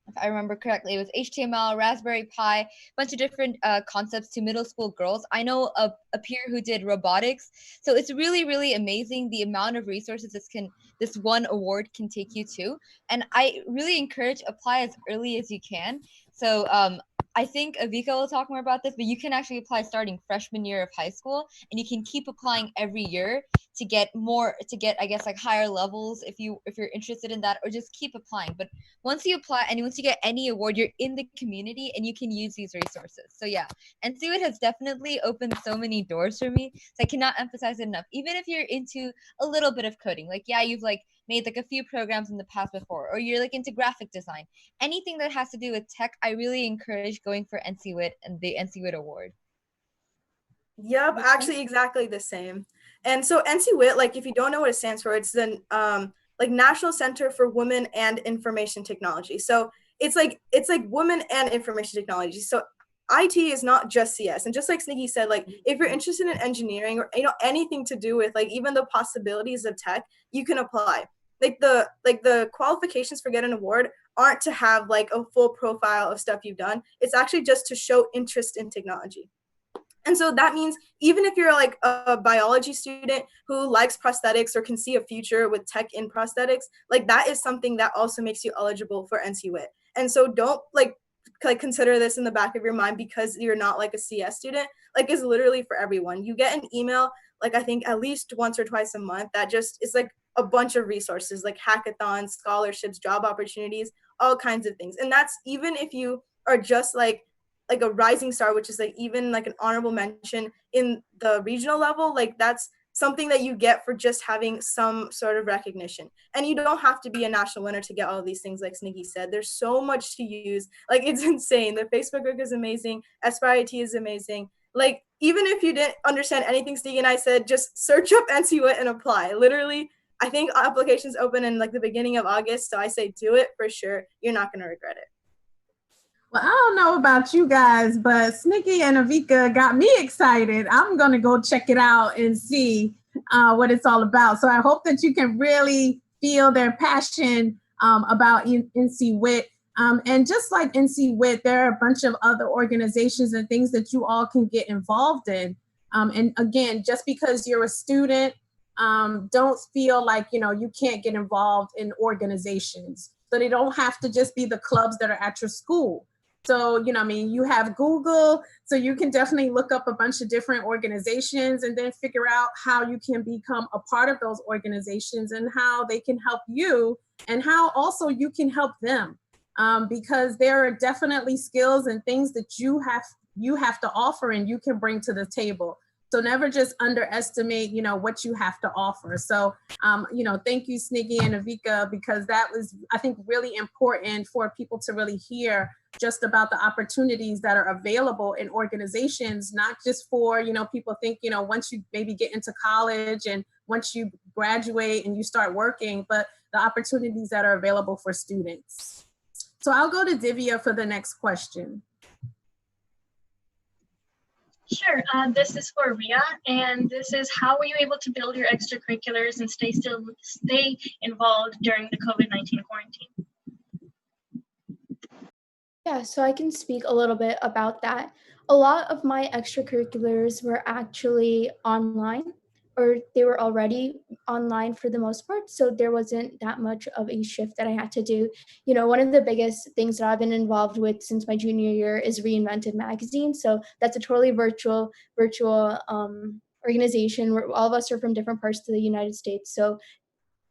if I remember correctly, it was HTML, Raspberry Pi, a bunch of different concepts to middle school girls. I know a peer who did robotics. So it's really, really amazing the amount of resources this one award can take you to. And I really encourage apply as early as you can. So I think Avika will talk more about this, but you can actually apply starting freshman year of high school, and you can keep applying every year to get I guess like higher levels if you're interested in that, or just keep applying. But once you apply and once you get any award, you're in the community and you can use these resources. So yeah, NCWIT has definitely opened so many doors for me. So I cannot emphasize it enough. Even if you're into a little bit of coding, like yeah, you've like made like a few programs in the past before, or you're like into graphic design, anything that has to do with tech, I really encourage going for NCWIT and the NCWIT award. Yep, actually exactly the same. And so NCWIT, like if you don't know what it stands for, it's the like National Center for Women and Information Technology. So it's like women and information technology. So IT is not just CS. And just like Sniggy said, like if you're interested in engineering or anything to do with like even the possibilities of tech, you can apply. Like the qualifications for getting an award aren't to have like a full profile of stuff you've done. It's actually just to show interest in technology. And so that means even if you're like a biology student who likes prosthetics or can see a future with tech in prosthetics, like that is something that also makes you eligible for NC WIT. And so don't like consider this in the back of your mind because you're not like a CS student. Like it's literally for everyone. You get an email, like I think at least once or twice a month, that just is like a bunch of resources like hackathons, scholarships, job opportunities, all kinds of things. And that's even if you are just like a rising star, which is like even like an honorable mention in the regional level, like that's something that you get for just having some sort of recognition. And you don't have to be a national winner to get all of these things, like Sniggy said. There's so much to use. Like it's insane. The Facebook group is amazing. Aspire IT is amazing. Like even if you didn't understand anything Sniggy and I said, just search up NC WIT and apply. Literally, I think applications open in like the beginning of August. So I say do it for sure. You're not gonna regret it. Well, I don't know about you guys, but Sniggy and Avika got me excited. I'm going to go check it out and see what it's all about. So I hope that you can really feel their passion about NC WIT. And just like NC WIT, there are a bunch of other organizations and things that you all can get involved in. And again, just because you're a student, don't feel like, you can't get involved in organizations. So they don't have to just be the clubs that are at your school. So, you have Google, so you can definitely look up a bunch of different organizations and then figure out how you can become a part of those organizations and how they can help you and how also you can help them. Because there are definitely skills and things that you have to offer and you can bring to the table. So never just underestimate, what you have to offer. So, thank you, Sniggy and Avika, because that was, I think, really important for people to really hear just about the opportunities that are available in organizations, not just for, people think, once you maybe get into college and once you graduate and you start working, but the opportunities that are available for students. So I'll go to Divya for the next question. Sure, this is for Ria, and this is how were you able to build your extracurriculars and stay involved during the COVID-19 quarantine? Yeah, so I can speak a little bit about that. A lot of my extracurriculars were actually online, or they were already online for the most part. So there wasn't that much of a shift that I had to do. One of the biggest things that I've been involved with since my junior year is Reinvented Magazine. So that's a totally virtual organization where all of us are from different parts of the United States. So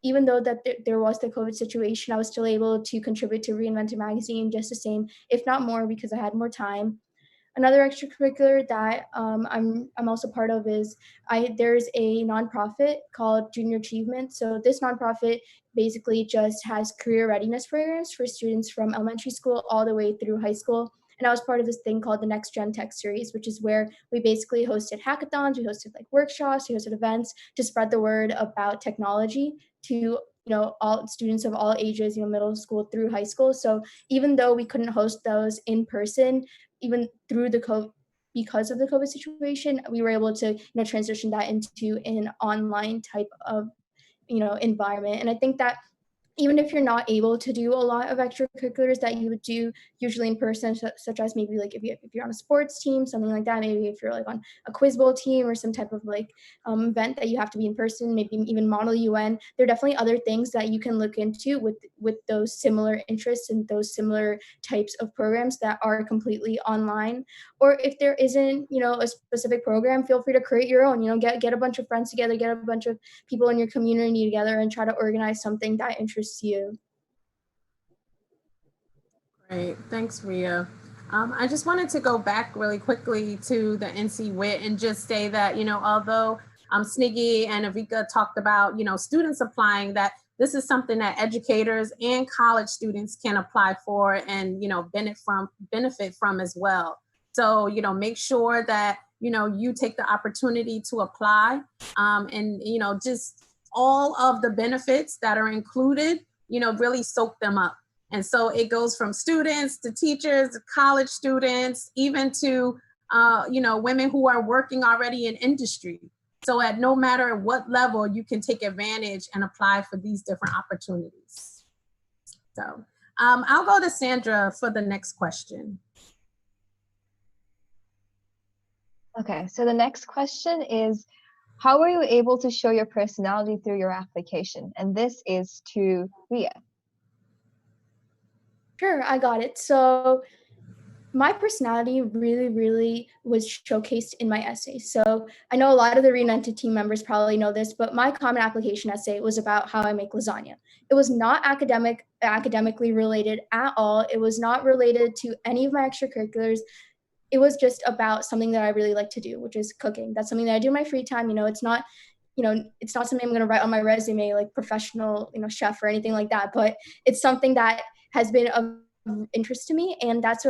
even though that there was the COVID situation, I was still able to contribute to Reinvented Magazine just the same, if not more, because I had more time. Another extracurricular that I'm also part of is there's a nonprofit called Junior Achievement. So this nonprofit basically just has career readiness programs for students from elementary school all the way through high school. And I was part of this thing called the Next Gen Tech Series, which is where we basically hosted hackathons, we hosted like workshops, we hosted events to spread the word about technology to all students of all ages, middle school through high school. So even though we couldn't host those in person, even through because of the COVID situation, we were able to transition that into an online type of environment. And I think that even if you're not able to do a lot of extracurriculars that you would do usually in person, such as maybe like if you're on a sports team, something like that, maybe if you're like on a quiz bowl team or some type of like event that you have to be in person, maybe even Model UN, there are definitely other things that you can look into with those similar interests and those similar types of programs that are completely online. Or if there isn't, a specific program, feel free to create your own, get a bunch of friends together, get a bunch of people in your community together and try to organize something that interests you. Great, thanks, Ria. I just wanted to go back really quickly to the NC WIT and just say that, although Sniggy and Avika talked about, students applying, that this is something that educators and college students can apply for and, benefit from as well. So, make sure that, you take the opportunity to apply and, just all of the benefits that are included, really soak them up. And so it goes from students to teachers, to college students, even to, women who are working already in industry. So at no matter what level, you can take advantage and apply for these different opportunities. So I'll go to Sandra for the next question. Okay, so the next question is, how were you able to show your personality through your application? And this is to Ria. Sure, I got it. So my personality really was showcased in my essay. So I know a lot of the Reinvented team members probably know this, but my common application essay was about how I make lasagna. It was not academically related at all. It was not related to any of my extracurriculars. It was just about something that I really like to do, which is cooking. That's something that I do in my free time. It's not something I'm going to write on my resume like professional, chef or anything like that, but it's something that has been of interest to me, and that's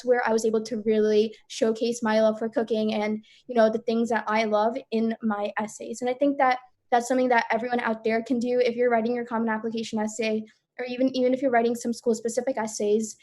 where I was able to really showcase my love for cooking and the things that I love in my essays. And I think that that's something that everyone out there can do. If you're writing your common application essay, or even if you're writing some school specific essays,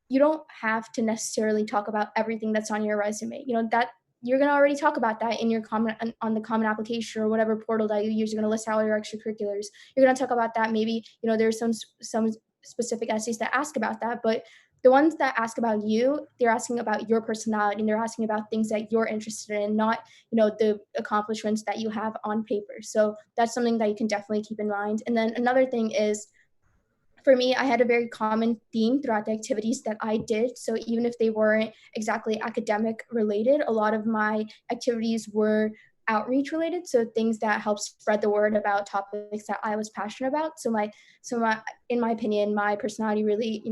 you don't have to necessarily talk about everything that's on your resume. That you're going to already talk about that in your on the common application or whatever portal that you use. You're going to list out all your extracurriculars. You're going to talk about that. Maybe there's some specific essays that ask about that, but the ones that ask about you, they're asking about your personality, and they're asking about things that you're interested in, not the accomplishments that you have on paper. So that's something that you can definitely keep in mind. And then another thing is, for me, I had a very common theme throughout the activities that I did. So even if they weren't exactly academic related, a lot of my activities were outreach related. So things that help spread the word about topics that I was passionate about. So in my opinion, my personality really,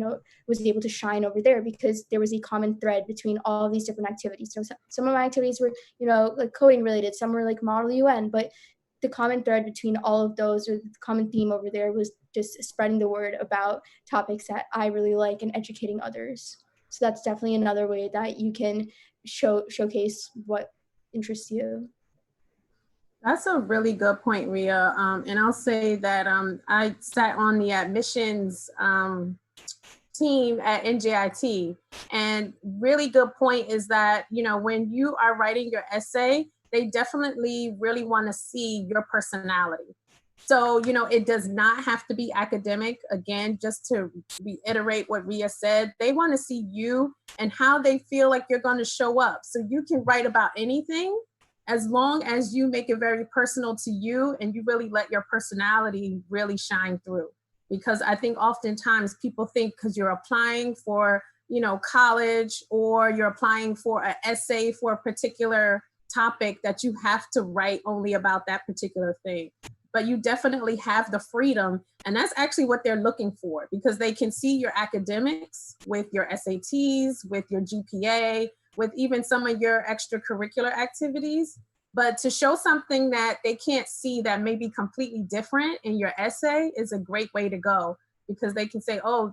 was able to shine over there because there was a common thread between all of these different activities. So some of my activities were, like coding related, some were like Model UN, but the common thread between all of those, or the common theme over there, was just spreading the word about topics that I really like and educating others. So that's definitely another way that you can showcase what interests you. That's a really good point, Ria. And I'll say that I sat on the admissions team at NJIT, and really good point is that, when you are writing your essay, they definitely really want to see your personality. So, it does not have to be academic. Again, just to reiterate what Ria said, they want to see you and how they feel like you're going to show up. So you can write about anything as long as you make it very personal to you and you really let your personality really shine through. Because I think oftentimes people think because you're applying for, college, or you're applying for an essay for a particular topic, that you have to write only about that particular thing. But you definitely have the freedom, and that's actually what they're looking for, because they can see your academics with your SATs, with your GPA, with even some of your extracurricular activities. But to show something that they can't see that may be completely different in your essay is a great way to go, because they can say, oh,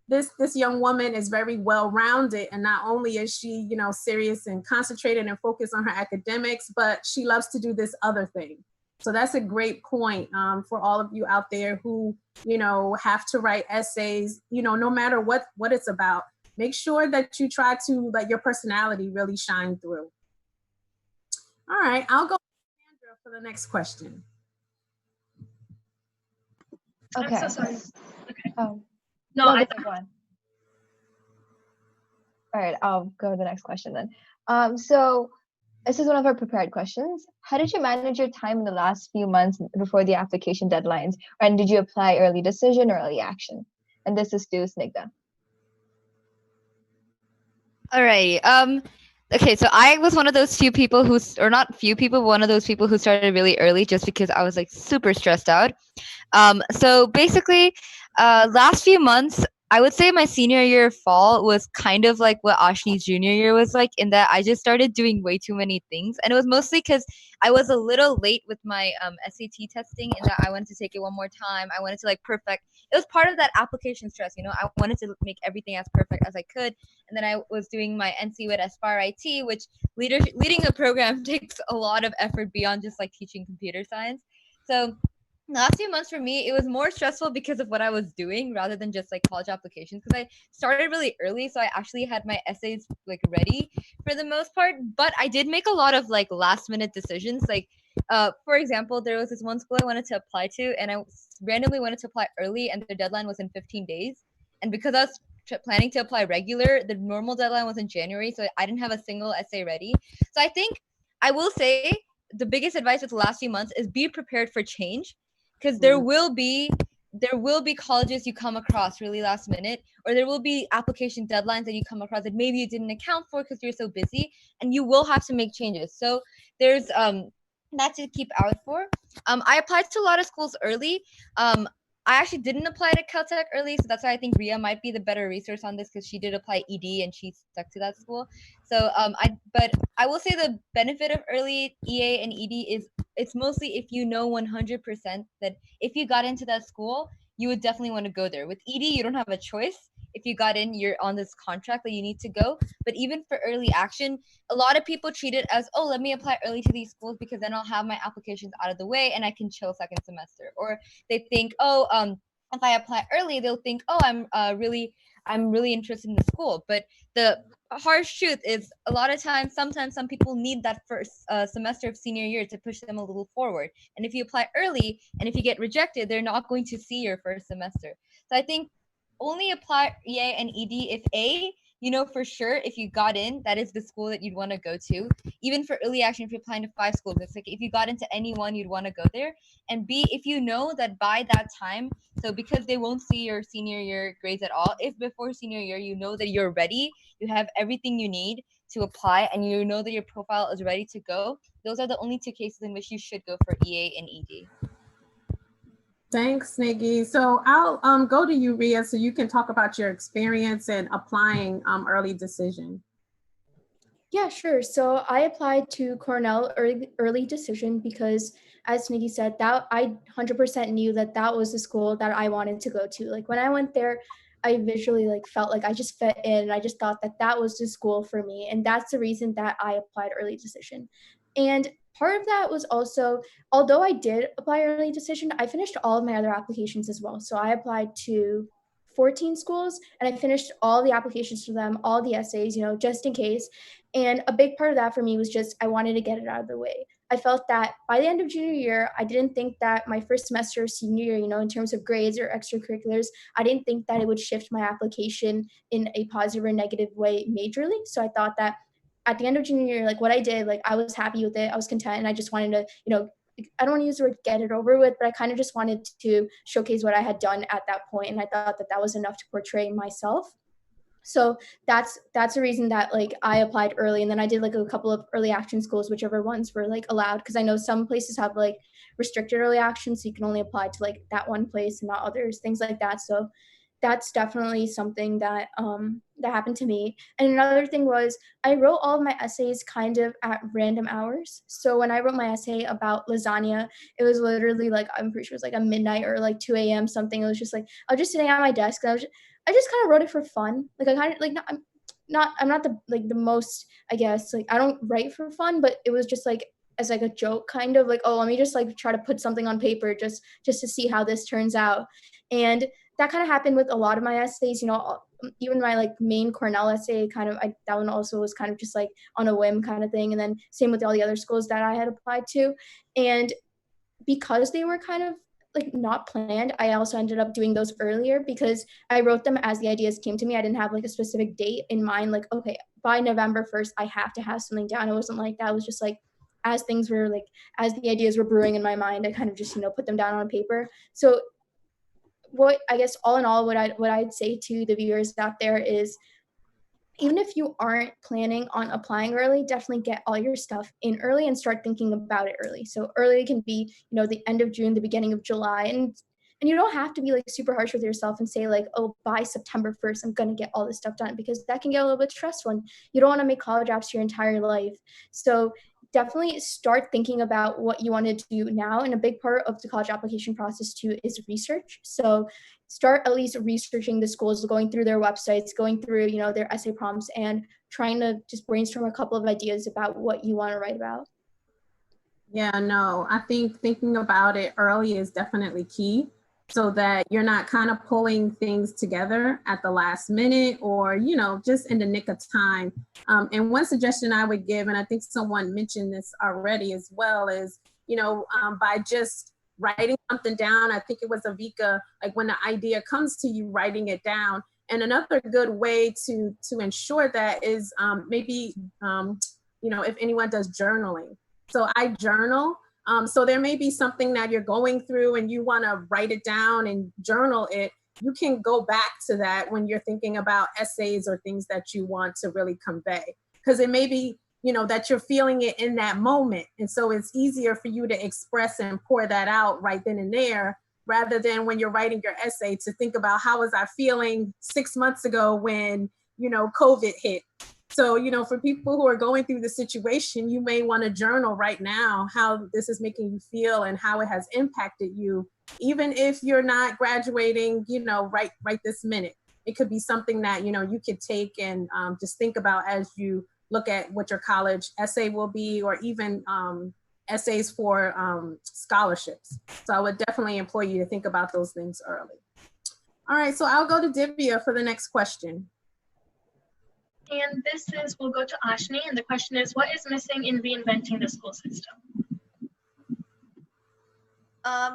this young woman is very well-rounded, and not only is she, serious and concentrated and focused on her academics, but she loves to do this other thing. So that's a great point for all of you out there who, have to write essays, no matter what it's about. Make sure that you try to let your personality really shine through. All right, I'll go to Sandra for the next question. Okay. I'm so sorry. Okay. Oh. No, All right, I'll go to the next question then. So this is one of our prepared questions. How did you manage your time in the last few months before the application deadlines? And did you apply early decision or early action? And this is to Snigdha. Alrighty. Okay, so I was one of those few people one of those people who started really early just because I was like super stressed out. So basically, last few months, I would say my senior year fall was kind of like what Ashni's junior year was like, in that I just started doing way too many things. And it was mostly because I was a little late with my SAT testing, in that I wanted to take it one more time. I wanted to perfect. It was part of that application stress, I wanted to make everything as perfect as I could. And then I was doing my NC with Aspire IT, which leading a program takes a lot of effort beyond just teaching computer science. So the last few months for me, it was more stressful because of what I was doing rather than just college applications, because I started really early. So I actually had my essays ready for the most part, but I did make a lot of last minute decisions. For example, there was this one school I wanted to apply to, and I randomly wanted to apply early, and the deadline was in 15 days. And because I was planning to apply regular, the normal deadline was in January, so I didn't have a single essay ready. So I think I will say the biggest advice with the last few months is be prepared for change, because there will be colleges you come across really last minute, or there will be application deadlines that you come across that maybe you didn't account for because you're so busy, and you will have to make changes. So there's that to keep out for. I applied to a lot of schools early. I actually didn't apply to Caltech early, so that's why I think Ria might be the better resource on this, because she did apply ED and she stuck to that school. So but I will say the benefit of early EA and ED is it's mostly if you know 100% that if you got into that school, you would definitely want to go there. With ED, you don't have a choice. If you got in, you're on this contract that you need to go. But even for early action, a lot of people treat it as, oh, let me apply early to these schools because then I'll have my applications out of the way and I can chill second semester. Or they think, oh, if I apply early, they'll think, oh, I'm really interested in the school. But the harsh truth is a lot of times, sometimes some people need that first semester of senior year to push them a little forward. And if you apply early and if you get rejected, they're not going to see your first semester. So I think only apply EA and ED if you know for sure if you got in, that is the school that you'd want to go to. Even for early action, if you're applying to 5 schools, it's like if you got into any one, you'd want to go there. And B, if you know that by that time, so because they won't see your senior year grades at all, if before senior year you know that you're ready, you have everything you need to apply, and you know that your profile is ready to go, those are the only 2 cases in which you should go for EA and ED. Thanks, Nikki. So I'll go to you, Ria, so you can talk about your experience in applying early decision. Yeah, sure. So I applied to Cornell early decision because, as Nikki said, that I 100% knew that that was the school that I wanted to go to. Like when I went there, I visually felt like I just fit in. I just thought that that was the school for me, and that's the reason that I applied early decision. And part of that was also, although I did apply early decision, I finished all of my other applications as well. So I applied to 14 schools and I finished all the applications for them, all the essays, just in case. And a big part of that for me was just I wanted to get it out of the way. I felt that by the end of junior year, I didn't think that my first semester of senior year, in terms of grades or extracurriculars, I didn't think that it would shift my application in a positive or negative way majorly. So I thought that at the end of junior year, what I did, I was happy with it. I was content, and I just wanted to, I don't want to use the word get it over with, but I kind of just wanted to showcase what I had done at that point. And I thought that that was enough to portray myself. So that's the reason that I applied early, and then I did a couple of early action schools, whichever ones were allowed, because I know some places have restricted early action, so you can only apply to that one place and not others, things like that. So that's definitely something that that happened to me. And another thing was I wrote all of my essays kind of at random hours. So when I wrote my essay about lasagna, it was literally I'm pretty sure it was a midnight or 2 a.m. something. It was just I was just sitting at my desk, and I just kind of wrote it for fun. I kind of I'm not the most, I guess, I don't write for fun, but it was just as a joke, kind of oh, let me just try to put something on paper just to see how this turns out. And that kind of happened with a lot of my essays, even my main Cornell essay that one also was kind of just on a whim kind of thing. And then same with all the other schools that I had applied to. And because they were kind of not planned, I also ended up doing those earlier because I wrote them as the ideas came to me. I didn't have a specific date in mind, okay, by November 1st, I have to have something down. It wasn't like that. It was just as things were as the ideas were brewing in my mind, I kind of just, put them down on paper. So what I guess all in all, what I'd say to the viewers out there is, even if you aren't planning on applying early, definitely get all your stuff in early and start thinking about it early. So early can be, the end of June, the beginning of July. And you don't have to be super harsh with yourself and say oh, by September 1st, I'm going to get all this stuff done, because that can get a little bit stressful and you don't want to make college apps your entire life. So definitely start thinking about what you want to do now. And a big part of the college application process too is research. So start at least researching the schools, going through their websites, going through, their essay prompts, and trying to just brainstorm a couple of ideas about what you want to write about. Yeah, no, I think thinking about it early is definitely key, so that you're not kind of pulling things together at the last minute or, just in the nick of time. And one suggestion I would give, and I think someone mentioned this already as well, is, by just writing something down. I think it was Avika, when the idea comes to you, writing it down, And another good way to ensure that is maybe, if anyone does journaling. So I journal. So there may be something that you're going through and you want to write it down and journal it. You can go back to that when you're thinking about essays or things that you want to really convey. Because it may be, that you're feeling it in that moment. And so it's easier for you to express and pour that out right then and there, rather than when you're writing your essay to think about how was I feeling 6 months ago when, COVID hit. So, for people who are going through the situation, you may want to journal right now how this is making you feel and how it has impacted you, even if you're not graduating, right this minute. It could be something that, you could take and just think about as you look at what your college essay will be, or even essays for scholarships. So I would definitely implore you to think about those things early. All right, so I'll go to Divya for the next question. And we'll go to Ashni, and the question is, what is missing in reinventing the school system?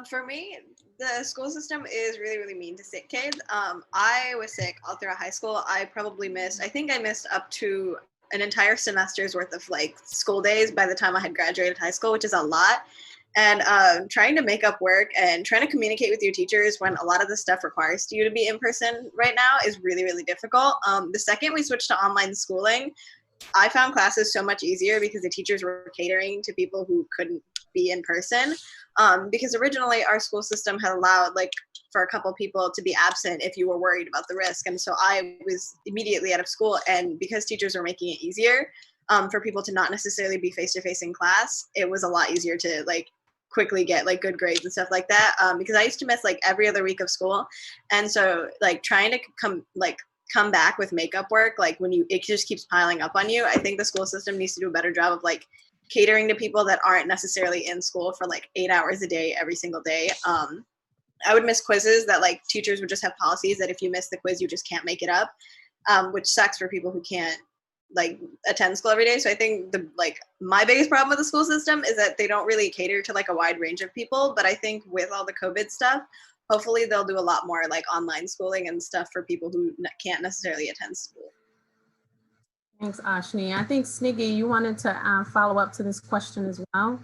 For me, the school system is really, really mean to sick kids. I was sick all throughout high school. I think I missed up to an entire semester's worth of school days by the time I had graduated high school, which is a lot. And trying to make up work and trying to communicate with your teachers when a lot of the stuff requires you to be in person right now is really, really difficult. The second we switched to online schooling, I found classes so much easier because the teachers were catering to people who couldn't be in person. Because originally our school system had allowed for a couple people to be absent if you were worried about the risk. And so I was immediately out of school, and because teachers were making it easier for people to not necessarily be face-to-face in class, it was a lot easier to quickly get good grades and stuff like that. Because I used to miss every other week of school. And so trying to come back with makeup work, it just keeps piling up on you. I think the school system needs to do a better job of catering to people that aren't necessarily in school for 8 hours a day, every single day. I would miss quizzes that teachers would just have policies that if you miss the quiz, you just can't make it up, which sucks for people who can't attend school every day. So I think my biggest problem with the school system is that they don't really cater to a wide range of people. But I think with all the COVID stuff, hopefully they'll do a lot more online schooling and stuff for people who can't necessarily attend school. Thanks, Ashni. I think Sniggy, you wanted to follow up to this question as well.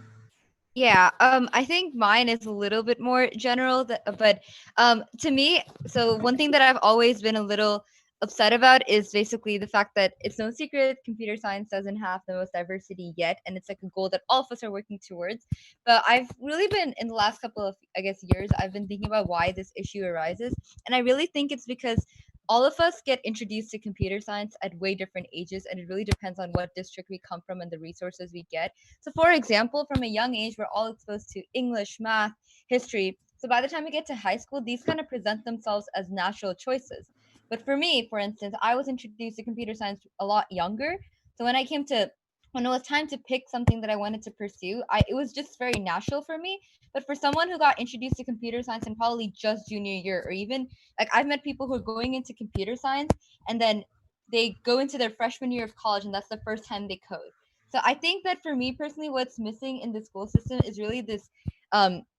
Yeah, I think mine is a little bit more general, but to me, so one thing that I've always been a little upset about is basically the fact that it's no secret computer science doesn't have the most diversity yet, and it's a goal that all of us are working towards. But I've really been, in the last couple of, years, I've been thinking about why this issue arises, and I really think it's because all of us get introduced to computer science at way different ages, and it really depends on what district we come from and the resources we get. So for example, from a young age, we're all exposed to English, math, history. So by the time we get to high school, these kind of present themselves as natural choices. But for me, for instance, I was introduced to computer science a lot younger. So when it was time to pick something that I wanted to pursue, it was just very natural for me. But for someone who got introduced to computer science in probably just junior year, or even I've met people who are going into computer science and then they go into their freshman year of college and that's the first time they code. So I think that for me personally, what's missing in the school system is really this.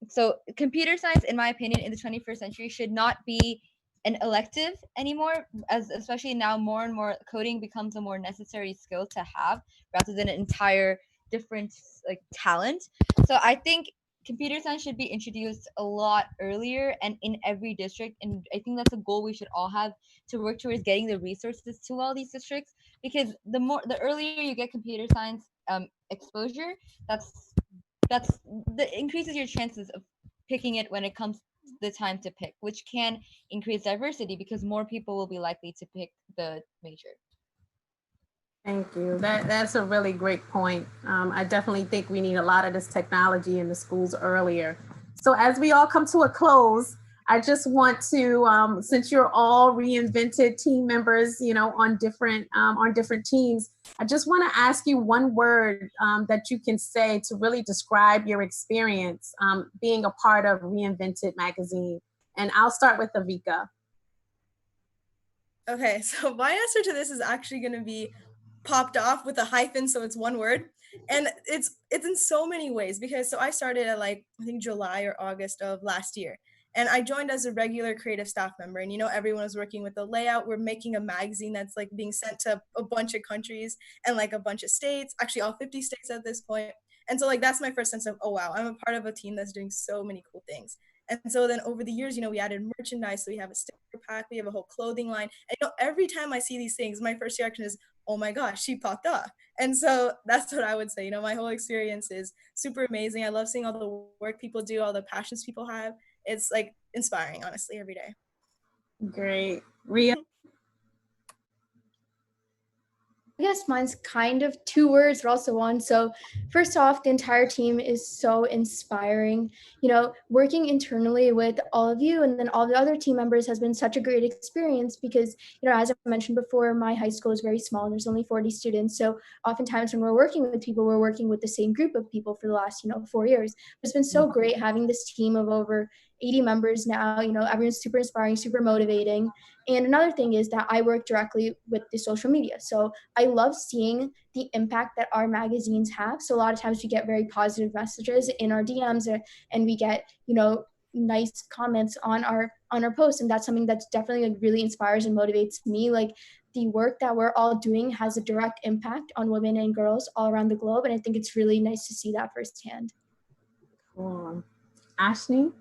So computer science, in my opinion, in the 21st century should not be an elective anymore, as especially now more and more coding becomes a more necessary skill to have rather than an entire different talent. So I think computer science should be introduced a lot earlier and in every district, and I think that's a goal we should all have, to work towards getting the resources to all these districts, because the earlier you get computer science exposure, that increases your chances of picking it when it comes the time to pick, which can increase diversity because more people will be likely to pick the major. Thank you. That's a really great point. I definitely think we need a lot of this technology in the schools earlier. So as we all come to a close, I just want to, since you're all reinvented team members, on different teams, I just want to ask you one word that you can say to really describe your experience being a part of Reinvented Magazine. And I'll start with Avika. Okay, so my answer to this is actually going to be popped off with a hyphen, so it's one word, and it's in so many ways, because I started at I think July or August of last year, And I joined as a regular creative staff member. And, everyone was working with the layout. We're making a magazine that's like being sent to a bunch of countries and like a bunch of states, actually all 50 states at this point. And so like, that's my first sense of, oh, wow, I'm a part of a team that's doing so many cool things. And so then over the years, we added merchandise. So we have a sticker pack, we have a whole clothing line. And every time I see these things, my first reaction is, oh my gosh, she popped up. And so that's what I would say. My whole experience is super amazing. I love seeing all the work people do, all the passions people have. It's like inspiring, honestly, every day. Great. Ria? I guess mine's kind of 2 words, but also one. So first off, the entire team is so inspiring. Working internally with all of you and then all the other team members has been such a great experience because, as I mentioned before, my high school is very small and there's only 40 students. So oftentimes when we're working with people, we're working with the same group of people for the last, 4 years. It's been so great having this team of over 80 members now. Everyone's super inspiring, super motivating. And another thing is that I work directly with the social media. So I love seeing the impact that our magazines have. So a lot of times we get very positive messages in our DMs and we get, nice comments on our posts. And that's something that's definitely like really inspires and motivates me. Like the work that we're all doing has a direct impact on women and girls all around the globe. And I think it's really nice to see that firsthand. Cool. Ashley?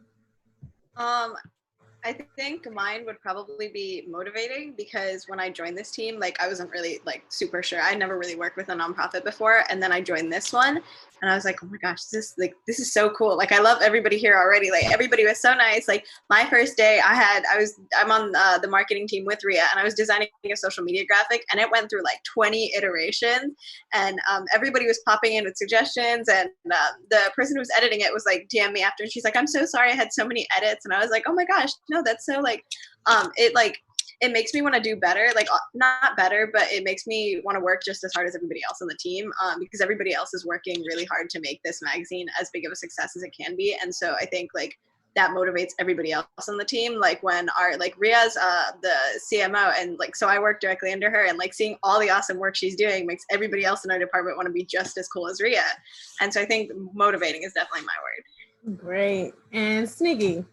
I think mine would probably be motivating because when I joined this team, like I wasn't really like super sure. I never really worked with a nonprofit before. And then I joined this one and I was like, oh my gosh, this is so cool. Like I love everybody here already. Like everybody was so nice. Like my first day I'm on the marketing team with Ria and I was designing a social media graphic and it went through like 20 iterations and everybody was popping in with suggestions and the person who was editing it was like DM me after and she's like, I'm so sorry I had so many edits. And I was like, oh my gosh, no, that's so like, it makes me want to do better, like not better, but it makes me want to work just as hard as everybody else on the team because everybody else is working really hard to make this magazine as big of a success as it can be. And so I think like that motivates everybody else on the team. Like when Ria's the CMO and like, so I work directly under her and like seeing all the awesome work she's doing makes everybody else in our department want to be just as cool as Ria. And so I think motivating is definitely my word. Great. And Sniggy?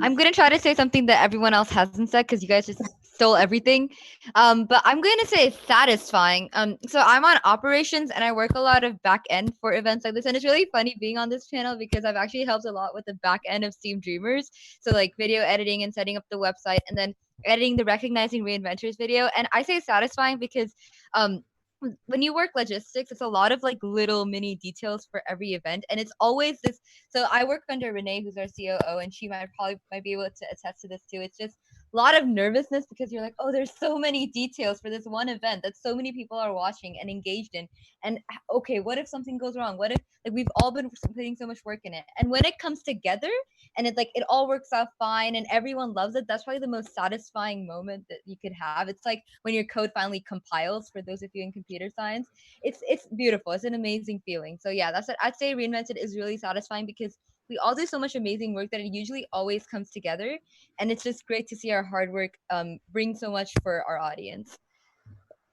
I'm going to try to say something that everyone else hasn't said because you guys just stole everything. But I'm going to say satisfying. So I'm on operations and I work a lot of back end for events like this. And it's really funny being on this channel because I've actually helped a lot with the back end of Steam Dreamers. So like video editing and setting up the website and then editing the Recognizing Reinventors video. And I say satisfying because when you work logistics, it's a lot of like little mini details for every event. And it's always this. So I work under Renee, who's our COO, and she might be able to attest to this too. It's just a lot of nervousness because you're like, oh, there's so many details for this one event that so many people are watching and engaged in. And okay, what if something goes wrong? What if like we've all been putting so much work in it? And when it comes together and it all works out fine and everyone loves it, that's probably the most satisfying moment that you could have. It's like when your code finally compiles, for those of you in computer science. It's beautiful. It's an amazing feeling. So yeah, that's what I'd say. Reinvented is really satisfying because we all do so much amazing work that it usually always comes together, and it's just great to see our hard work bring so much for our audience.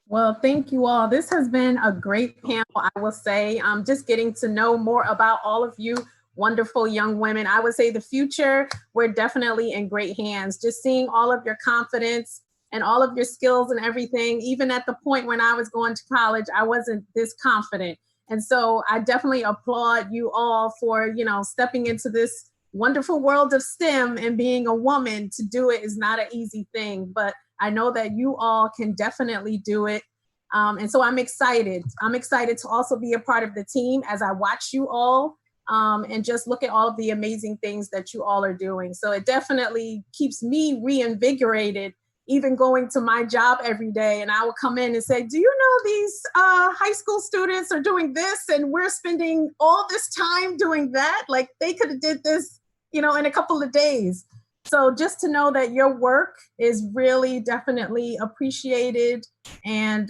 Well, thank you all. This has been a great panel, I will say. Just getting to know more about all of you wonderful young women. I would say the future, we're definitely in great hands. Just seeing all of your confidence and all of your skills and everything, even at the point when I was going to college, I wasn't this confident. And so I definitely applaud you all for, stepping into this wonderful world of STEM, and being a woman to do it is not an easy thing, but I know that you all can definitely do it. And so I'm excited. I'm excited to also be a part of the team as I watch you all and just look at all of the amazing things that you all are doing. So it definitely keeps me reinvigorated, even going to my job every day. And I will come in and say, do you know these high school students are doing this and we're spending all this time doing that? Like they could have did this, in a couple of days. So just to know that your work is really definitely appreciated and,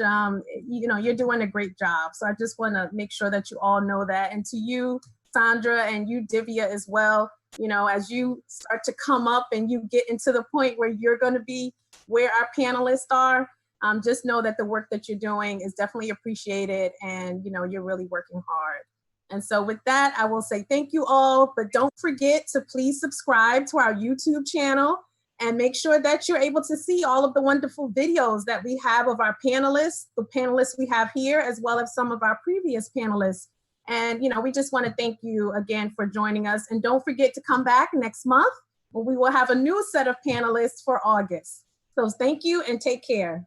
you're doing a great job. So I just want to make sure that you all know that. And to you, Sandra, and you, Divya, as well, as you start to come up and you get into the point where you're going to be where our panelists are, just know that the work that you're doing is definitely appreciated and, you're really working hard. And so with that, I will say thank you all, but don't forget to please subscribe to our YouTube channel and make sure that you're able to see all of the wonderful videos that we have of our panelists, the panelists we have here, as well as some of our previous panelists. And, you know, we just want to thank you again for joining us. And don't forget to come back next month when we will have a new set of panelists for August. So thank you and take care.